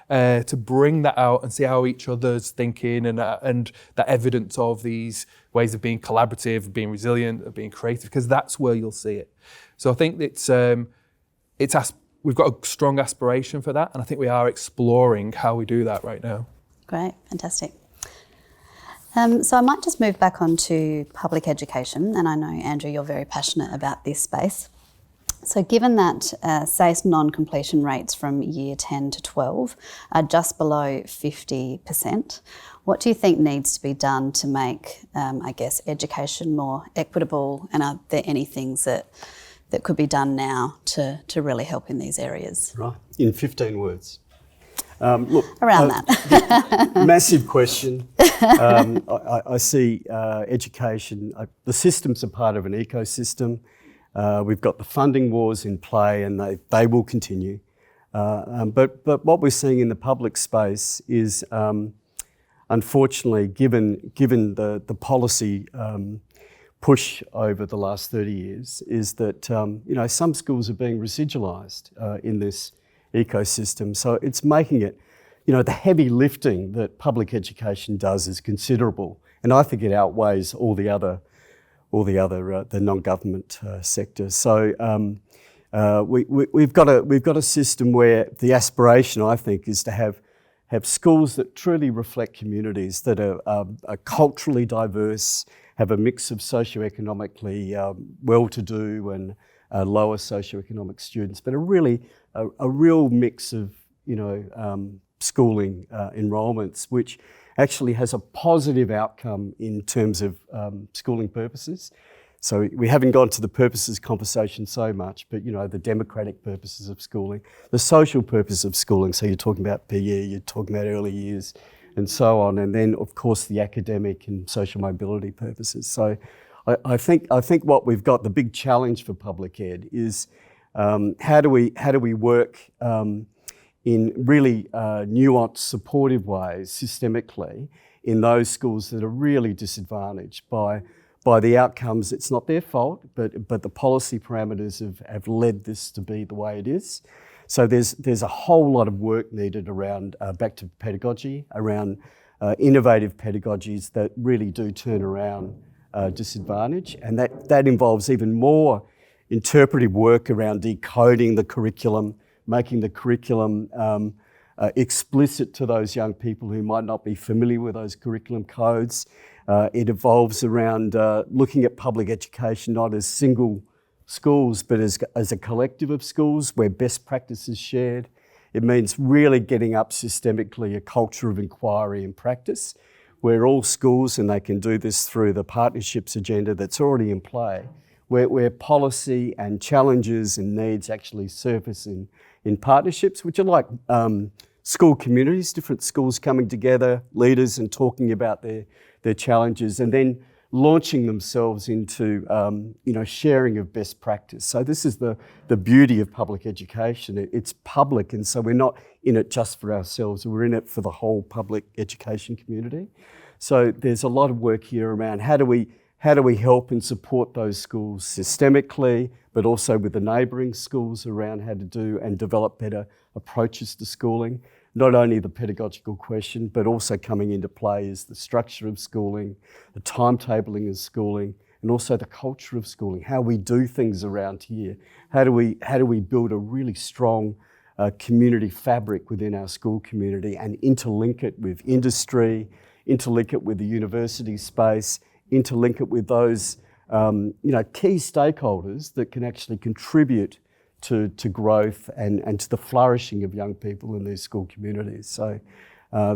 to bring that out and see how each other's thinking and that evidence of these ways of being collaborative, of being resilient, of being creative, because that's where you'll see it. So I think we've got a strong aspiration for that, and I think we are exploring how we do that right now. Great, fantastic. So I might just move back onto public education, and I know, Andrew, you're very passionate about this space. So given that SACE non-completion rates from year 10 to 12 are just below 50%, what do you think needs to be done to make, education more equitable, and are there any things that could be done now to really help in these areas? Right, in 15 words. Around that. Massive question. I see education, the systems are part of an ecosystem. We've got the funding wars in play, and they will continue. But what we're seeing in the public space is, unfortunately, given the policy push over the last 30 years, is that some schools are being residualised in this ecosystem. So it's making it, the heavy lifting that public education does is considerable, and I think it outweighs all the other the non-government sectors. So we've got a system where the aspiration, I think, is to have schools that truly reflect communities that are culturally diverse, have a mix of socioeconomically well-to-do and lower socioeconomic students, but a real mix of schooling enrolments, which actually has a positive outcome in terms of schooling purposes. So we haven't gone to the purposes conversation so much, but the democratic purposes of schooling, the social purpose of schooling. So you're talking about PE, you're talking about early years and so on. And then of course the academic and social mobility purposes. So I think what we've got, the big challenge for public ed is how do we work in really nuanced, supportive ways, systemically, in those schools that are really disadvantaged by the outcomes. It's not their fault, but the policy parameters have led this to be the way it is. So there's a whole lot of work needed around, back to pedagogy, around innovative pedagogies that really do turn around disadvantage. And that involves even more interpretive work around decoding the curriculum, making the curriculum explicit to those young people who might not be familiar with those curriculum codes. It evolves around looking at public education not as single schools, but as a collective of schools where best practice is shared. It means really getting up systemically a culture of inquiry and practice, where all schools, and they can do this through the partnerships agenda that's already in play, where policy and challenges and needs actually surface in partnerships, which are like school communities, different schools coming together, leaders, and talking about their challenges, and then launching themselves into sharing of best practice. So this is the beauty of public education. It's public, and so we're not in it just for ourselves, we're in it for the whole public education community. So there's a lot of work here around how do we help and support those schools systemically, but also with the neighbouring schools around how to do and develop better approaches to schooling. Not only the pedagogical question, but also coming into play is the structure of schooling, the timetabling of schooling, and also the culture of schooling, how we do things around here. How do we build a really strong community fabric within our school community and interlink it with industry, interlink it with the university space, interlink it with those key stakeholders that can actually contribute to growth and to the flourishing of young people in these school communities. So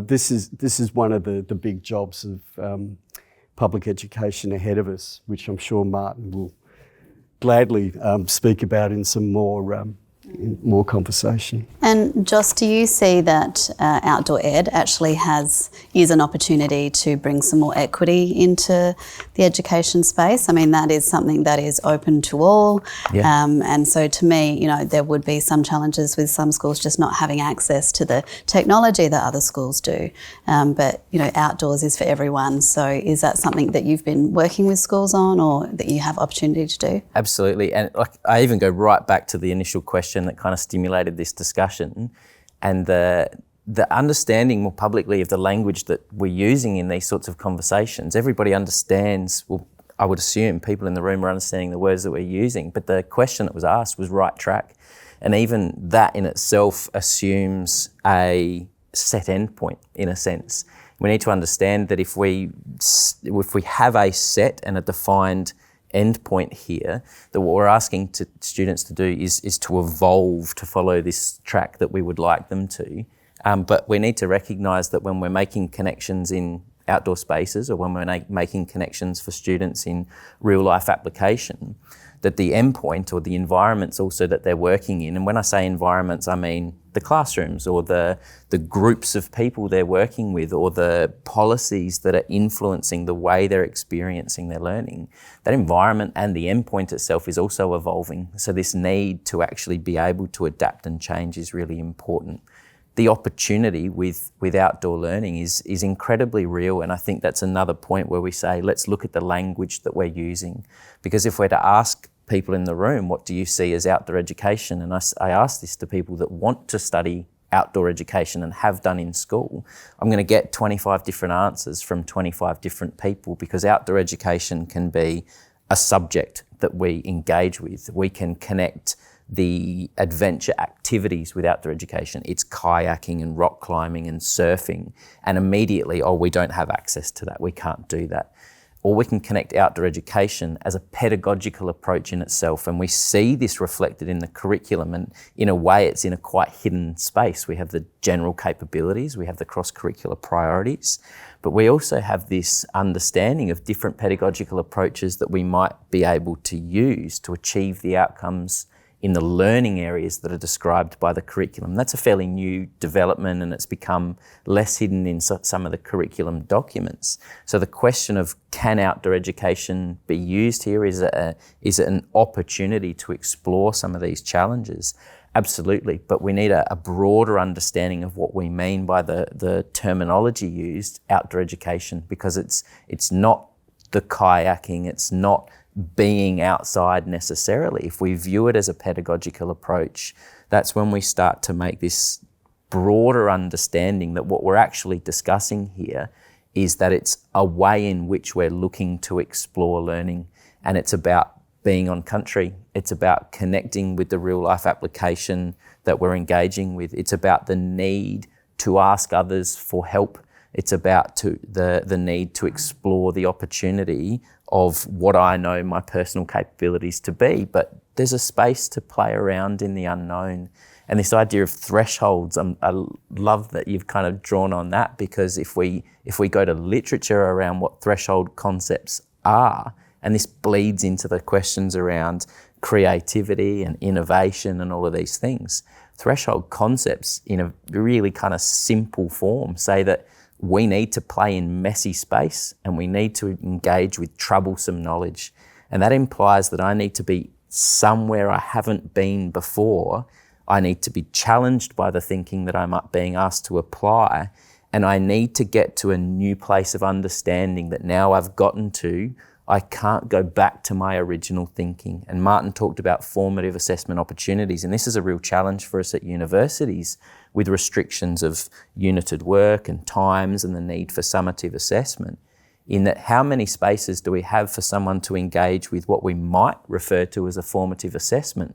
this is one of the big jobs of public education ahead of us, which I'm sure Martin will gladly speak about in some more conversation. And Joss, do you see that outdoor ed actually is an opportunity to bring some more equity into the education space? I mean, that is something that is open to all. Yeah. And so to me, there would be some challenges with some schools just not having access to the technology that other schools do. But outdoors is for everyone. So is that something that you've been working with schools on, or that you have opportunity to do? Absolutely. And I even go right back to the initial question that kind of stimulated this discussion, and the understanding more publicly of the language that we're using in these sorts of conversations. Everybody understands, well, I would assume people in the room are understanding the words that we're using, but the question that was asked was right track. And even that in itself assumes a set endpoint in a sense. We need to understand that if we have a set and a defined end point here, that what we're asking to students to do is to evolve to follow this track that we would like them to. But we need to recognise that when we're making connections in outdoor spaces, or when we're making connections for students in real life application, that the endpoint or the environments also that they're working in, and when I say environments, I mean the classrooms or the groups of people they're working with, or the policies that are influencing the way they're experiencing their learning. That environment and the endpoint itself is also evolving. So this need to actually be able to adapt and change is really important. The opportunity with outdoor learning is incredibly real, and I think that's another point where we say, let's look at the language that we're using. Because if we're to ask people in the room, what do you see as outdoor education? And I ask this to people that want to study outdoor education and have done in school. I'm going to get 25 different answers from 25 different people, because outdoor education can be a subject that we engage with. We can connect the adventure activities with outdoor education. It's kayaking and rock climbing and surfing, and immediately, we don't have access to that. We can't do that. or we can connect outdoor education as a pedagogical approach in itself. And we see this reflected in the curriculum, and in a way it's in a quite hidden space. We have the general capabilities, we have the cross-curricular priorities, but we also have this understanding of different pedagogical approaches that we might be able to use to achieve the outcomes in the learning areas that are described by the curriculum. That's a fairly new development, and it's become less hidden in some of the curriculum documents. So the question of, can outdoor education be used here? Is it an opportunity to explore some of these challenges? Absolutely, but we need a broader understanding of what we mean by the terminology used, outdoor education, because it's not the kayaking, it's not being outside necessarily. If we view it as a pedagogical approach, that's when we start to make this broader understanding that what we're actually discussing here is that it's a way in which we're looking to explore learning, and it's about being on country. It's about connecting with the real life application that we're engaging with. It's about the need to ask others for help. It's about the need to explore the opportunity of what I know my personal capabilities to be, but there's a space to play around in the unknown. And this idea of thresholds, I love that you've kind of drawn on that, because if we go to literature around what threshold concepts are, and this bleeds into the questions around creativity and innovation and all of these things, threshold concepts in a really kind of simple form say that we need to play in messy space and we need to engage with troublesome knowledge. And that implies that I need to be somewhere I haven't been before. I need to be challenged by the thinking that I'm being asked to apply. And I need to get to a new place of understanding that now I've gotten to, I can't go back to my original thinking. And Martin talked about formative assessment opportunities. And this is a real challenge for us at universities, with restrictions of united work and times and the need for summative assessment, in that how many spaces do we have for someone to engage with what we might refer to as a formative assessment,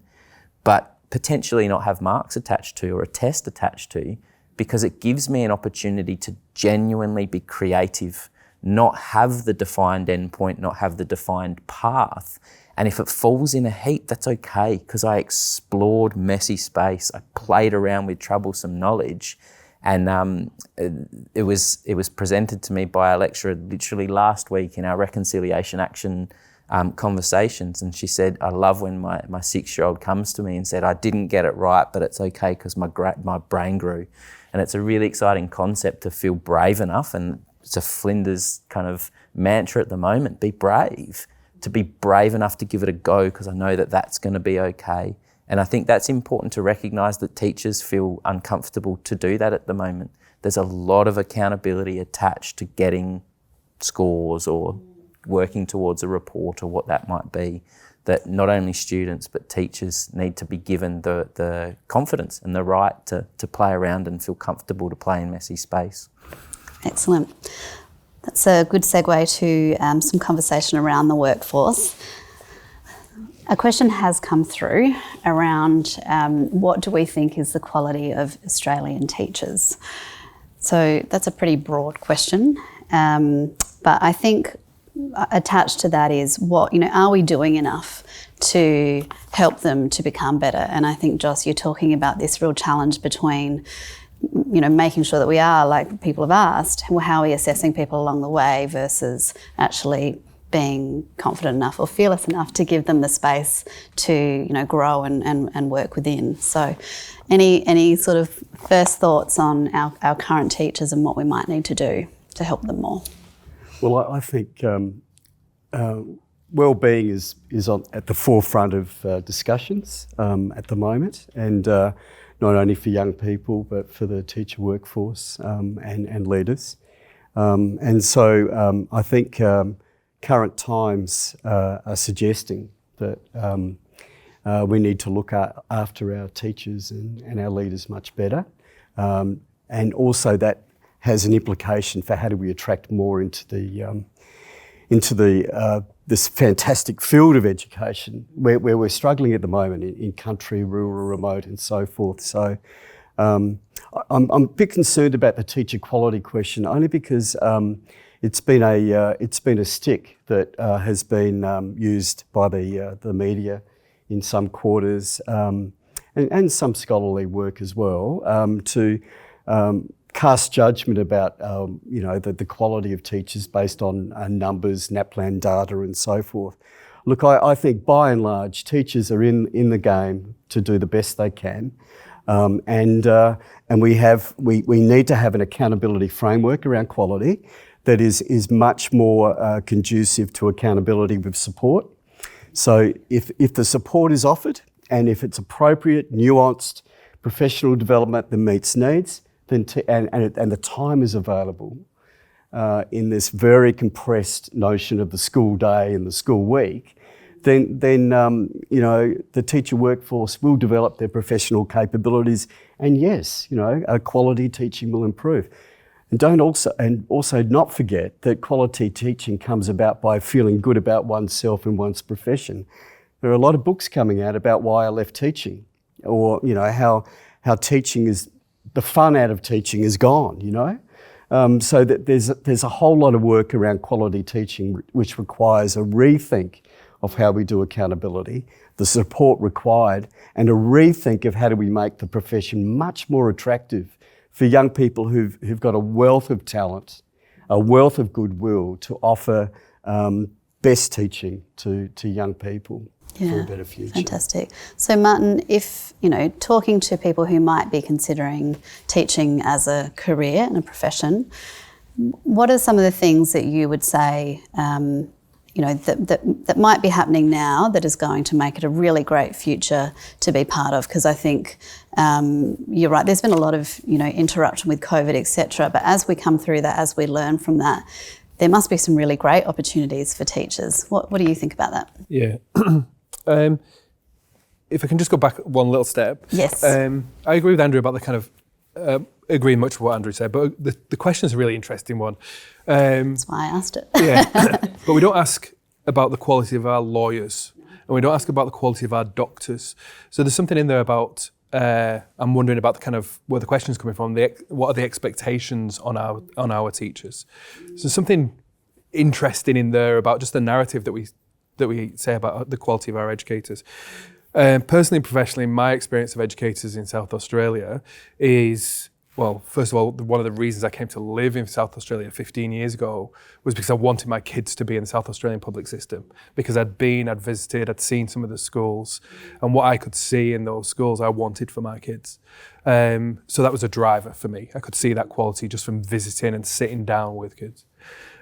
but potentially not have marks attached to or a test attached to, because it gives me an opportunity to genuinely be creative, not have the defined endpoint, not have the defined path. And if it falls in a heap, that's okay, because I explored messy space, I played around with troublesome knowledge, and it was presented to me by a lecturer literally last week in our reconciliation action conversations, and she said, I love when my 6-year-old comes to me and said, I didn't get it right, but it's okay because my brain grew. And it's a really exciting concept to feel brave enough, and it's a Flinders kind of mantra at the moment, be brave. To be brave enough to give it a go, because I know that that's going to be okay. And I think that's important to recognise, that teachers feel uncomfortable to do that at the moment. There's a lot of accountability attached to getting scores or working towards a report or what that might be, that not only students but teachers need to be given the confidence and the right to play around and feel comfortable to play in messy space. Excellent. That's a good segue to some conversation around the workforce. A question has come through around what do we think is the quality of Australian teachers? So that's a pretty broad question, but I think attached to that is are we doing enough to help them to become better? And I think, Joss, you're talking about this real challenge between making sure that we are, like people have asked, how are we assessing people along the way versus actually being confident enough or fearless enough to give them the space to, grow and work within. So any sort of first thoughts on our current teachers and what we might need to do to help them more? Well, I think wellbeing is at the forefront of discussions at the moment, and not only for young people, but for the teacher workforce and leaders. And so I think current times are suggesting that we need to look after our teachers and our leaders much better. And also that has an implication for how do we attract more into this fantastic field of education where we're struggling at the moment in country, rural, remote and so forth. So I'm a bit concerned about the teacher quality question, only because it's been a stick that has been used by the media in some quarters and some scholarly work as well to cast judgment about the quality of teachers based on numbers, NAPLAN data, and so forth. Look, I think by and large teachers are in the game to do the best they can, and we need to have an accountability framework around quality that is much more conducive to accountability with support. So if the support is offered and if it's appropriate, nuanced professional development that meets needs, then and the time is available in this very compressed notion of the school day and the school week, then the teacher workforce will develop their professional capabilities, and yes, quality teaching will improve. And also not forget that quality teaching comes about by feeling good about oneself and one's profession. There are a lot of books coming out about why I left teaching, or how teaching is, the fun out of teaching is gone. So that there's a whole lot of work around quality teaching which requires a rethink of how we do accountability, the support required, and a rethink of how do we make the profession much more attractive for young people who've got a wealth of talent, a wealth of goodwill to offer best teaching to young people for a better future. Fantastic. So Martin, if, talking to people who might be considering teaching as a career and a profession, what are some of the things that you would say, that might be happening now that is going to make it a really great future to be part of? Because I think you're right, there's been a lot of, interruption with COVID, etc. But as we come through that, as we learn from that, there must be some really great opportunities for teachers. What do you think about that? Yeah. If I can just go back one little step. Yes. I agree with Andrew about the kind of, agree much with what Andrew said, but the question is a really interesting one. That's why I asked it. Yeah. But we don't ask about the quality of our lawyers, and we don't ask about the quality of our doctors. So there's something in there about, I'm wondering about the kind of where the question's coming from, what are the expectations on our teachers? So something interesting in there about just the narrative that we say about the quality of our educators. Personally and professionally, my experience of educators in South Australia is, well, first of all, one of the reasons I came to live in South Australia 15 years ago was because I wanted my kids to be in the South Australian public system, because I'd visited, I'd seen some of the schools, and what I could see in those schools I wanted for my kids. So that was a driver for me. I could see that quality just from visiting and sitting down with kids.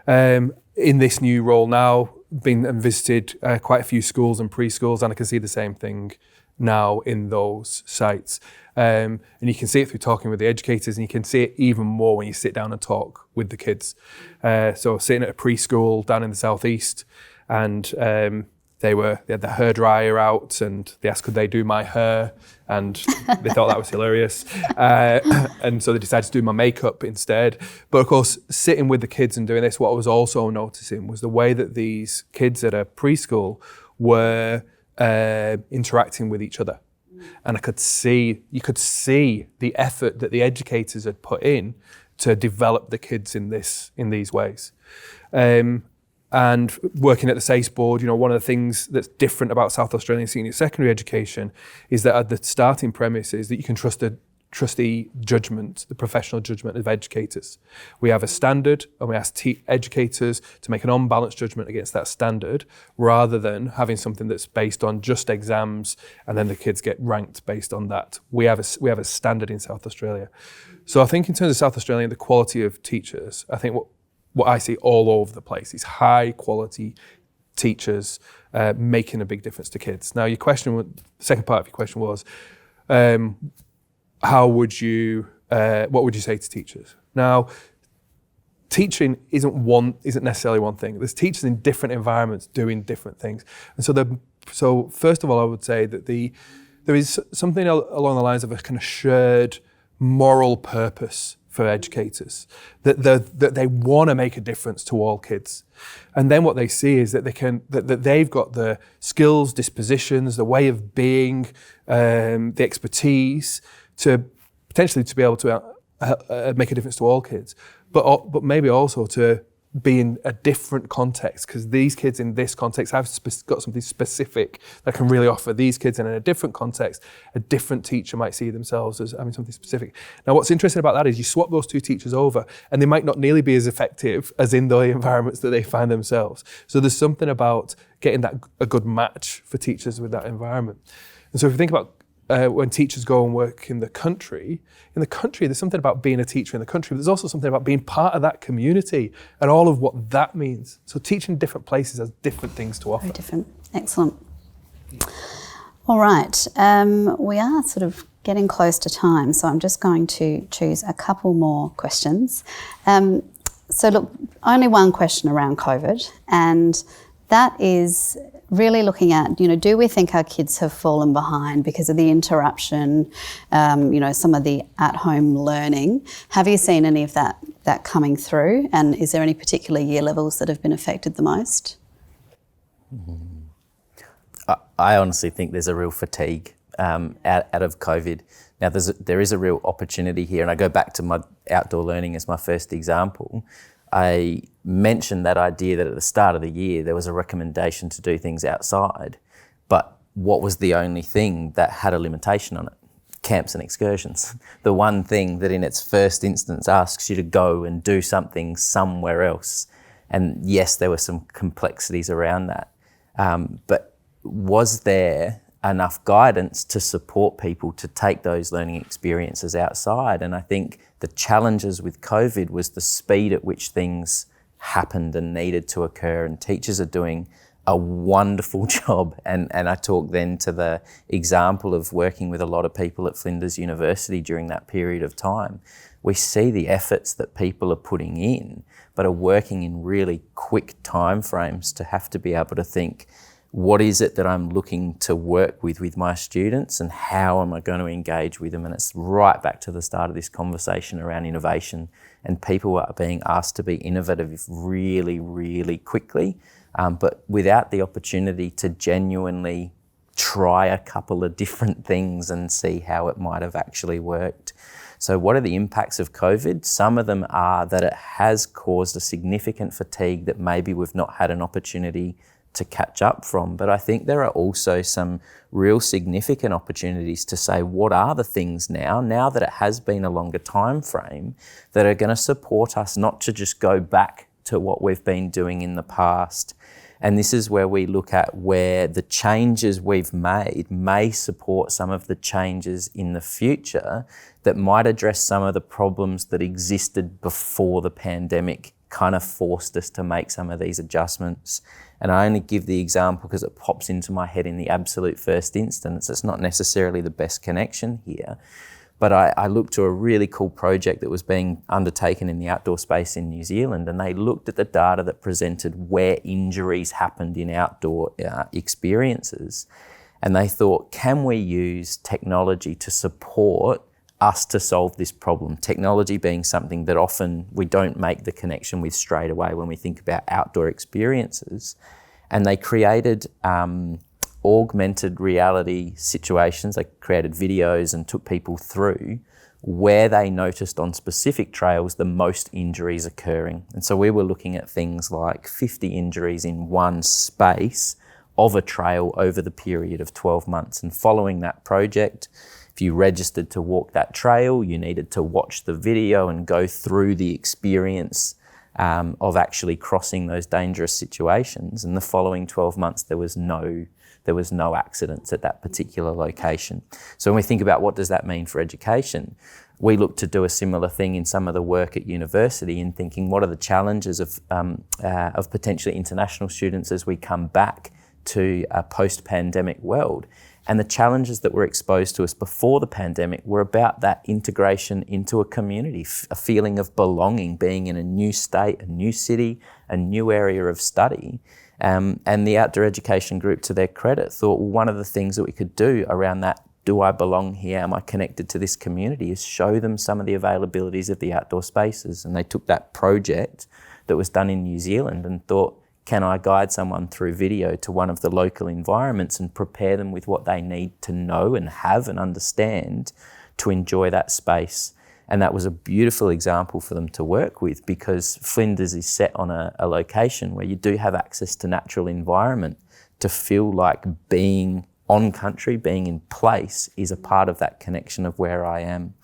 In this new role now, been and visited quite a few schools and preschools, and I can see the same thing now in those sites. And you can see it through talking with the educators, and you can see it even more when you sit down and talk with the kids. So sitting at a preschool down in the southeast, and they had the hair dryer out, and they asked could they do my hair, and they thought that was hilarious. And so they decided to do my makeup instead. But of course, sitting with the kids and doing this, what I was also noticing was the way that these kids at a preschool were interacting with each other. And you could see the effort that the educators had put in to develop the kids in these ways. And working at the SACE board, one of the things that's different about South Australian senior secondary education is that at the starting premise is that you can trust the judgment, the professional judgment of educators. We have a standard, and we ask educators to make an unbalanced judgment against that standard, rather than having something that's based on just exams and then the kids get ranked based on that. We have a standard in South Australia. So I think in terms of South Australia and the quality of teachers, I think what I see all over the place is high quality teachers making a big difference to kids. Now, the second part of your question was, what would you say to teachers? Now, teaching isn't necessarily one thing. There's teachers in different environments doing different things. And so first of all, I would say that there is something along the lines of a kind of shared moral purpose for educators, that they want to make a difference to all kids. And then what they see is that they've got the skills, dispositions, the way of being, the expertise to potentially to be able to make a difference to all kids, but maybe also to be in a different context, because these kids in this context have got something specific that can really offer these kids, and in a different context, a different teacher might see themselves as having something specific. Now, what's interesting about that is you swap those two teachers over and they might not nearly be as effective as in the environments that they find themselves. So there's something about getting a good match for teachers with that environment. And so if you think about when teachers go and work in the country, there's something about being a teacher in the country, but there's also something about being part of that community and all of what that means. So teaching in different places has different things to offer. Very different. Excellent. All right. We are sort of getting close to time, so I'm just going to choose a couple more questions. So look, only one question around COVID, and that is really looking at, do we think our kids have fallen behind because of the interruption, some of the at-home learning? Have you seen any of that coming through? And is there any particular year levels that have been affected the most? I honestly think there's a real fatigue out of COVID. Now, there is a real opportunity here, and I go back to my outdoor learning as my first example. I mentioned that idea that at the start of the year there was a recommendation to do things outside, but what was the only thing that had a limitation on it? Camps and excursions. The one thing that in its first instance asks you to go and do something somewhere else. And yes, there were some complexities around that, but was there enough guidance to support people to take those learning experiences outside? And I think the challenges with COVID was the speed at which things happened and needed to occur, and teachers are doing a wonderful job. And I talk then to the example of working with a lot of people at Flinders University during that period of time. We see the efforts that people are putting in, but are working in really quick timeframes to have to be able to think, what is it that I'm looking to work with my students, and how am I going to engage with them? And it's right back to the start of this conversation around innovation, and people are being asked to be innovative really, really quickly, but without the opportunity to genuinely try a couple of different things and see how it might have actually worked. So what are the impacts of COVID? Some of them are that it has caused a significant fatigue that maybe we've not had an opportunity to catch up from. But I think there are also some real significant opportunities to say, what are the things now that it has been a longer time frame, that are going to support us not to just go back to what we've been doing in the past. And this is where we look at where the changes we've made may support some of the changes in the future that might address some of the problems that existed before the pandemic kind of forced us to make some of these adjustments. And I only give the example because it pops into my head in the absolute first instance. It's not necessarily the best connection here, but I looked to a really cool project that was being undertaken in the outdoor space in New Zealand, and they looked at the data that presented where injuries happened in outdoor experiences. And they thought, can we use technology to support us to solve this problem? Technology being something that often we don't make the connection with straight away when we think about outdoor experiences. And they created augmented reality situations. They created videos and took people through where they noticed on specific trails the most injuries occurring. And so we were looking at things like 50 injuries in one space of a trail over the period of 12 months. And following that project, if you registered to walk that trail, you needed to watch the video and go through the experience of actually crossing those dangerous situations. And the following 12 months, there was no accidents at that particular location. So when we think about what does that mean for education, we look to do a similar thing in some of the work at university in thinking, what are the challenges of potentially international students as we come back to a post-pandemic world? And the challenges that were exposed to us before the pandemic were about that integration into a community, a feeling of belonging, being in a new state, a new city, a new area of study. And the outdoor education group, to their credit, thought, well, one of the things that we could do around that, do I belong here? Am I connected to this community? Is show them some of the availabilities of the outdoor spaces. And they took that project that was done in New Zealand and thought, can I guide someone through video to one of the local environments and prepare them with what they need to know and have and understand to enjoy that space? And that was a beautiful example for them to work with, because Flinders is set on a location where you do have access to natural environment to feel like being on country, being in place is a part of that connection of where I am.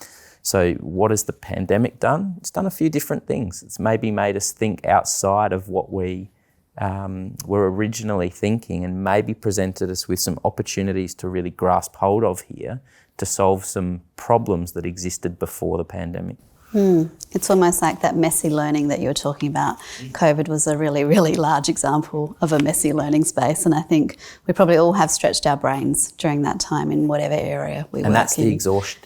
So what has the pandemic done? It's done a few different things. It's maybe made us think outside of what we were originally thinking, and maybe presented us with some opportunities to really grasp hold of here to solve some problems that existed before the pandemic. It's almost like that messy learning that you were talking about. COVID was a really, really large example of a messy learning space, and I think we probably all have stretched our brains during that time in whatever area we work in. And that's the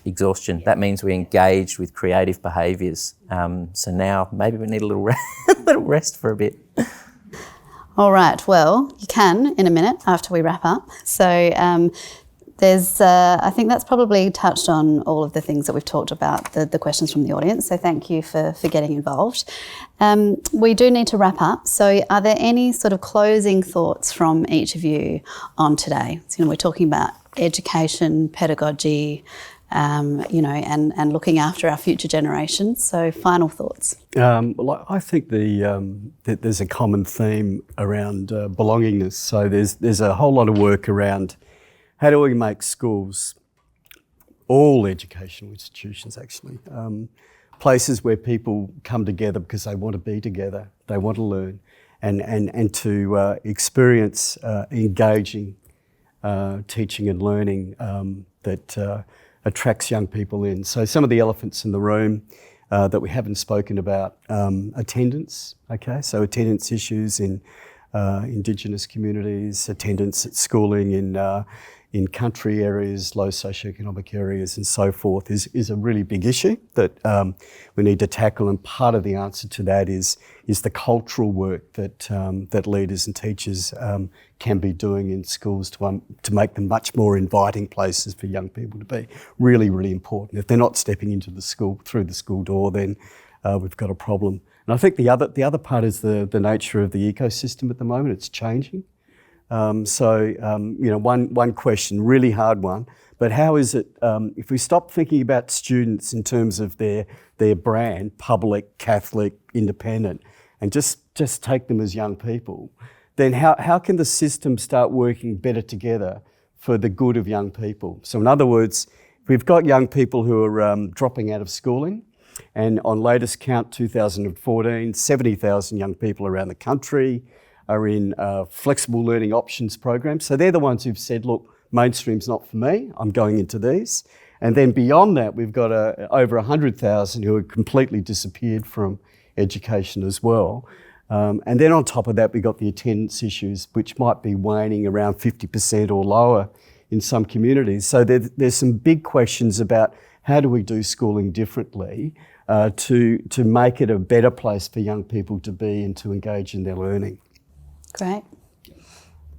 exhaustion. That means we engaged with creative behaviours. So now maybe we need a little little rest for a bit. All right, well, you can in a minute after we wrap up. So I think that's probably touched on all of the things that we've talked about, the questions from the audience. So thank you for getting involved. We do need to wrap up. So are there any sort of closing thoughts from each of you on today? So, we're talking about education, pedagogy, and looking after our future generations. So final thoughts. Well, I think that there's a common theme around belongingness. So there's a whole lot of work around how do we make schools, all educational institutions actually, places where people come together because they want to be together, they want to learn, and to experience engaging teaching and learning that attracts young people in. So some of the elephants in the room that we haven't spoken about, attendance, okay? So attendance issues in Indigenous communities, attendance at schooling in country areas, low socioeconomic areas and so forth is a really big issue that we need to tackle, and part of the answer to that is the cultural work that leaders and teachers can be doing in schools to make them much more inviting places for young people to be. Really, really important. If they're not stepping into the school through the school door, then we've got a problem. And I think the other part is the nature of the ecosystem at the moment. It's changing. One question, really hard one, but how is it, if we stop thinking about students in terms of their brand, public, Catholic, independent, and just take them as young people, then how can the system start working better together for the good of young people? So in other words, we've got young people who are dropping out of schooling, and on latest count, 2014, 70,000 young people around the country are in flexible learning options programs. So they're the ones who've said, look, mainstream's not for me, I'm going into these. And then beyond that, we've got over 100,000 who have completely disappeared from education as well. And then on top of that, we've got the attendance issues, which might be waning around 50% or lower in some communities. So there's some big questions about how do we do schooling differently to make it a better place for young people to be and to engage in their learning. Great.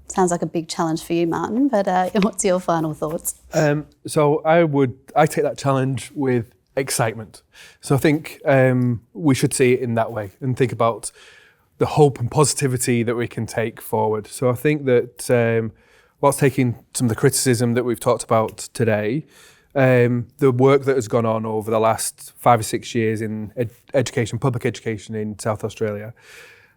Sounds like a big challenge for you, Martin, but what's your final thoughts? So I take that challenge with excitement. So I think we should see it in that way and think about the hope and positivity that we can take forward. So I think that whilst taking some of the criticism that we've talked about today, the work that has gone on over the last 5 or 6 years in education, public education in South Australia,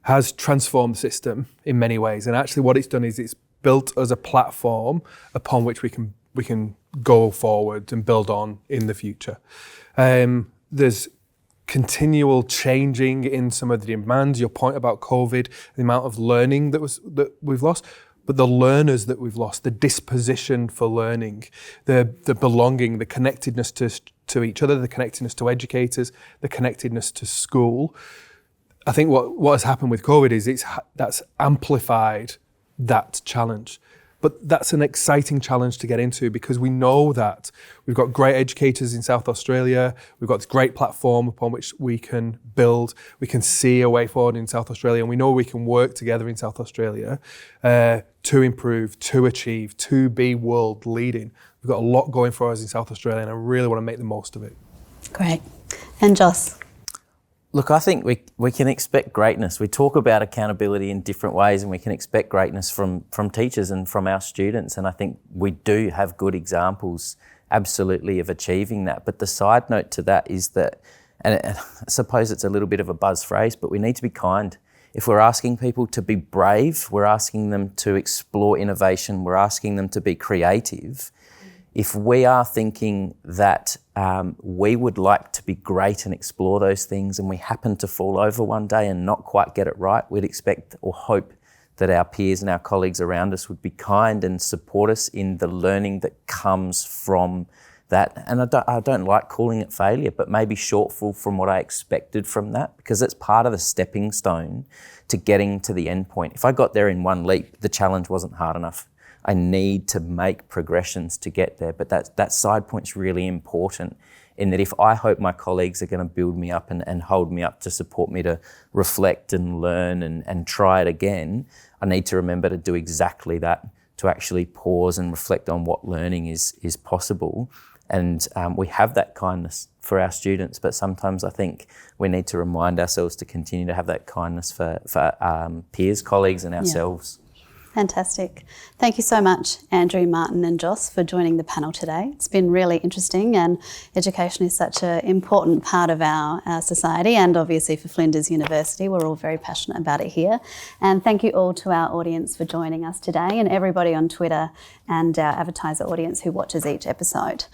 has transformed the system in many ways. And actually what it's done is it's built as a platform upon which we can go forward and build on in the future. There's continual changing in some of the demands. Your point about COVID, the amount of learning that we've lost, but the learners that we've lost, the disposition for learning, the belonging, the connectedness to each other, the connectedness to educators, the connectedness to school. I think what has happened with COVID is that's amplified that challenge. But that's an exciting challenge to get into because we know that we've got great educators in South Australia, we've got this great platform upon which we can build, we can see a way forward in South Australia, and we know we can work together in South Australia to improve, to achieve, to be world leading. We've got a lot going for us in South Australia and I really want to make the most of it. Great. And Joss? Look, I think we can expect greatness. We talk about accountability in different ways and we can expect greatness from teachers and from our students. And I think we do have good examples absolutely of achieving that. But the side note to that is that, and I suppose it's a little bit of a buzz phrase, but we need to be kind. If we're asking people to be brave, we're asking them to explore innovation, we're asking them to be creative. If we are thinking that we would like to be great and explore those things and we happen to fall over one day and not quite get it right, we'd expect or hope that our peers and our colleagues around us would be kind and support us in the learning that comes from that. And I don't like calling it failure, but maybe shortfall from what I expected from that, because it's part of the stepping stone to getting to the end point. If I got there in one leap, the challenge wasn't hard enough. I need to make progressions to get there. But that side point's really important, in that if I hope my colleagues are going to build me up and hold me up to support me to reflect and learn and try it again, I need to remember to do exactly that, to actually pause and reflect on what learning is possible. And we have that kindness for our students, but sometimes I think we need to remind ourselves to continue to have that kindness for peers, colleagues and ourselves. Yeah. Fantastic. Thank you so much, Andrew, Martin and Joss, for joining the panel today. It's been really interesting, and education is such an important part of our society, and obviously for Flinders University. We're all very passionate about it here. And thank you all to our audience for joining us today, and everybody on Twitter and our advertiser audience who watches each episode.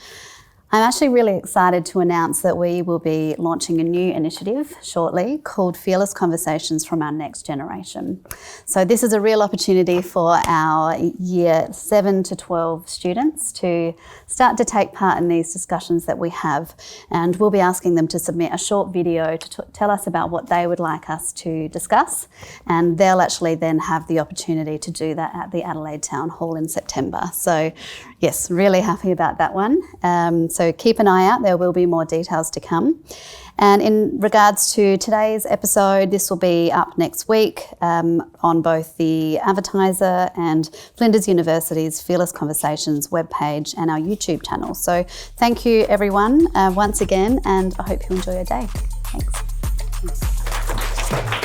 I'm actually really excited to announce that we will be launching a new initiative shortly called Fearless Conversations from Our Next Generation. So this is a real opportunity for our year 7 to 12 students to start to take part in these discussions that we have, and we'll be asking them to submit a short video to tell us about what they would like us to discuss, and they'll actually then have the opportunity to do that at the Adelaide Town Hall in September. So yes, really happy about that one. So keep an eye out, there will be more details to come. And in regards to today's episode, this will be up next week on both the Advertiser and Flinders University's Fearless Conversations webpage and our YouTube channel. So thank you everyone once again, and I hope you enjoy your day. Thanks.